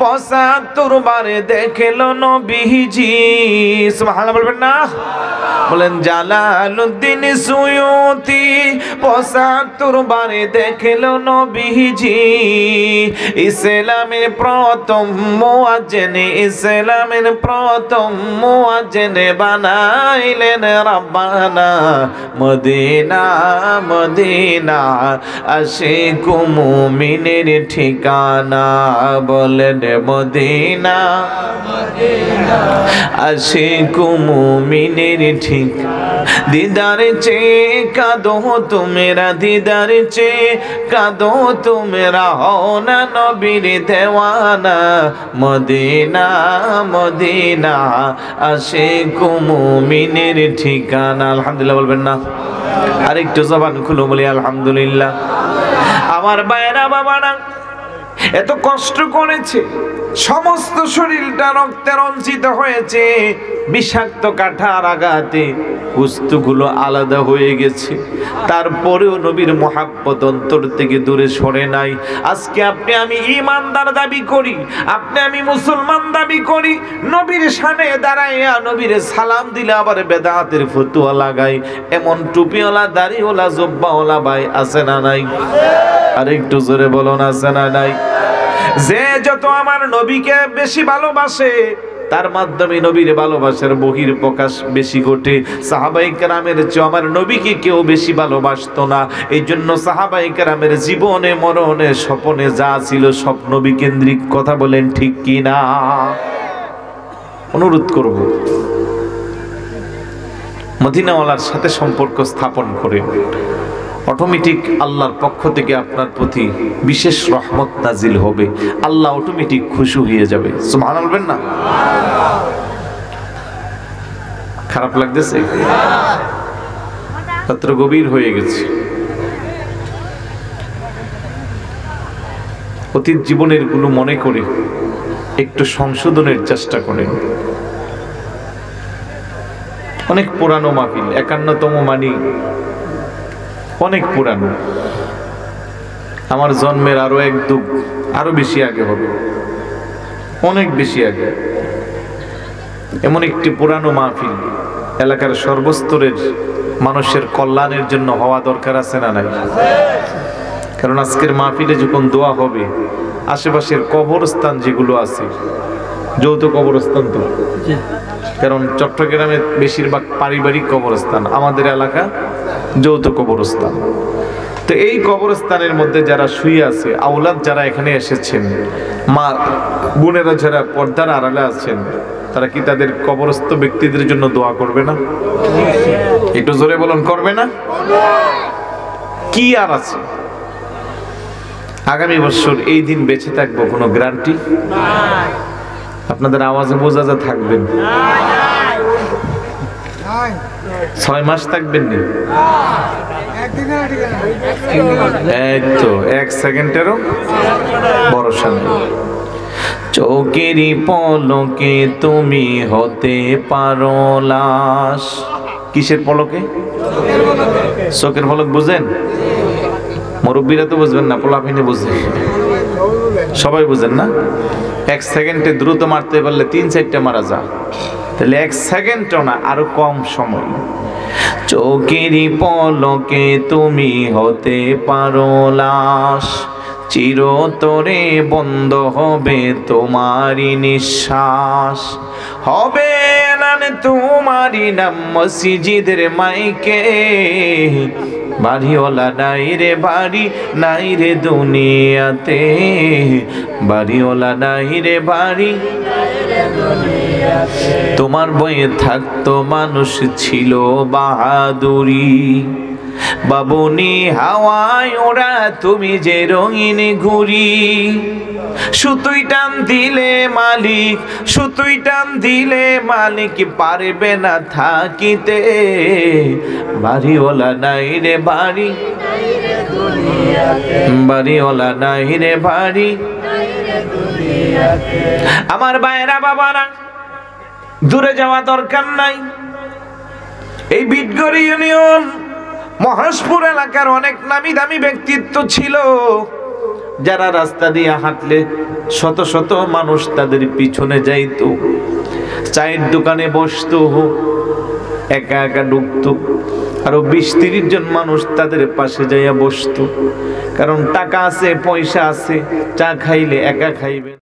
৭৫ বার দেখলো নবীজি, সুবহানাল্লাহ বলবেন না? বলেন জালালউদ্দিন সুয়ুতি ৭৫ বারে দেখলো নবীজি, ইসলামের প্রথম মুয়াজ্জিন, ইসলামের প্রথম মুয়াজ্জিন বানাইলেন রাব্বানা। মদিনা মদিনা আশিক মুমিনের ঠিকানা, বলেন মদিনা আশিক মুমিনের ঠিক। দিদারে চেয়ে কাঁদো তোমরা, দিদারে চেয়ে কাঁদো তোমরা, হও না নবীর দেওয়ানা। মদিনা মদিনা আশিক মুমিনের ঠিকানা। আলহামদুলিল্লাহ বলবেন না? আরেকটু জবান খুলে বলি আলহামদুলিল্লাহ। আমার ভাইরা বাবারা এত কষ্ট করেছে, সমস্ত শরীরটা রক্তে রঞ্জিত হয়েছে, বিষাক্ত কাঁটার আঘাতে বস্তুগুলো আলাদা হয়ে গেছে, তারপরেও নবীর মোহাব্বত অন্তর থেকে দূরে সরে নাই। আজকে আপনি আমি ঈমানদার দাবি করি, আপনি আমি মুসলমান দাবি করি, নবীর শানে দাঁড়াইয়া নবীর সালাম দিলে আবার বেদাতের ফতুয়া লাগাই, এমন টুপিওয়ালা দাড়িওয়ালা জুব্বাওয়ালা ভাই আছে না নাই? আর একটু জোরে বলুন আছে না নাই? যে যত আমার নবীকে বেশি ভালোবাসে, তার মাধ্যমে নবীর ভালোবাসার বহির প্রকাশ বেশি ঘটে। সাহাবায়ে কেরামের চেয়ে আমার নবীকে কেউ বেশি ভালোবাসতো না। এই জন্য সাহাবায়ে কেরামের জীবনে মরণে স্বপ্নে যা ছিল সব নবী কেন্দ্রিক। কথা বলেন ঠিক কি না? অনুরোধ করব মদিনাওয়ালার সাথে সম্পর্ক স্থাপন করে অটোমেটিক আল্লাহর পক্ষ থেকে আপনার প্রতি বিশেষ রহমত নাজিল হবে, আল্লাহ অটোমেটিক খুশি হয়ে যাবে। সুবহানাল্লাহ বলবেন না? খারাপ লাগতেছে? রাত্র গভীর হয়ে গেছে, অতীত জীবনের গুলো মনে করে একটু সংশোধনের চেষ্টা করেন। অনেক পুরানো মাহফিল, 51তম মানি অনেক পুরানো, আমার জন্মের আরো এক যুগ আরো বেশি আগে হবে, অনেক বেশি আগে। এমন একটি পুরানো মাহফিল, এলাকার সর্বস্তরের মানুষের কল্যাণের জন্য হওয়া দরকার আছে না নাই? কারণ আজকের মাহফিলে যখন দোয়া হবে, আশেপাশের কবরস্থান যেগুলো আছে, যৌথ কবরস্থান তো, কারণ চট্টগ্রামে বেশিরভাগ পারিবারিক কবরস্থান, আমাদের এলাকা যৌথ কবরস্থান। তো এই কবরস্থানের মধ্যে যারা শুয়ে আছে, আওলাদ যারা এখানে এসেছেন, মা বোনেরা যারা পর্দার আড়ালে আছেন, তারা কি তাদের কবরস্থ ব্যক্তিদের জন্য দোয়া করবে না? একটু জোরে বলুন, করবে না? কি আর আছে? আগামী বছর এই দিন বেঁচে থাকবো কোনো গ্যারান্টি? আপনাদের আওয়াজে বোঝা যা থাকবেন, 6 মাস থাকবেন না, এই তো 1 সেকেন্ডেরও ভরসা নেই। চোখেরই পলকে তুমি হতে পারো লাশ। কিসের পলকে? চোখের পলক বুঝেন? মুরব্বীরা তো বুঝবেন না, পোলাপিনে বুঝে, সবাই বুঝেন না? 1 সেকেন্ডে দ্রুত মারতে পারলে 3-4টা মারা যা, তাহলে 1 সেকেন্ডও না, আরো কম সময়। চোখেরই পলকে তুমি হতে পারো লাশ, চিরতরে বন্ধ হবে তোমারই নিঃশ্বাস, হবে না তোমারই নাম মসজিদের মাইকে, বাড়িওয়ালা নাই রে বাড়ি, নাই রে দুনিয়াতে, বাড়িওয়ালা নাই রে বাড়ি। তোমার বয়ে থাকতো মানুষ ছিল বাহাদুরি, বাবুনি হাওয়ায় ওরা তুমি যে রঙিন ঘুরি, সুতুই টান দিলে মালিক, সুতুই টান দিলে মালিক পারবে না থাকিতে, বাড়িওয়ালা নাই রে বাড়ি, বাড়িওয়ালা নাই রে বাড়ি। আমার ভাইয়েরা বাবারা, দূরে যাওয়া দরকার নাই। এই বিটগড়ি ইউনিয়ন মহেশপুর এলাকার অনেক নামি দামি ব্যক্তিত্ব ছিল, যারা রাস্তা দিয়ে হাঁটলে শত শত মানুষ তাদের পিছনে যাইতো, চায়ের দোকানে বসতো, একা একা ঢুকতো, আরো 20-30 জন মানুষ তাদের পাশে যাইয়া বসতো, কারণ টাকা আছে, পয়সা আছে, চা খাইলে একা খাইবে।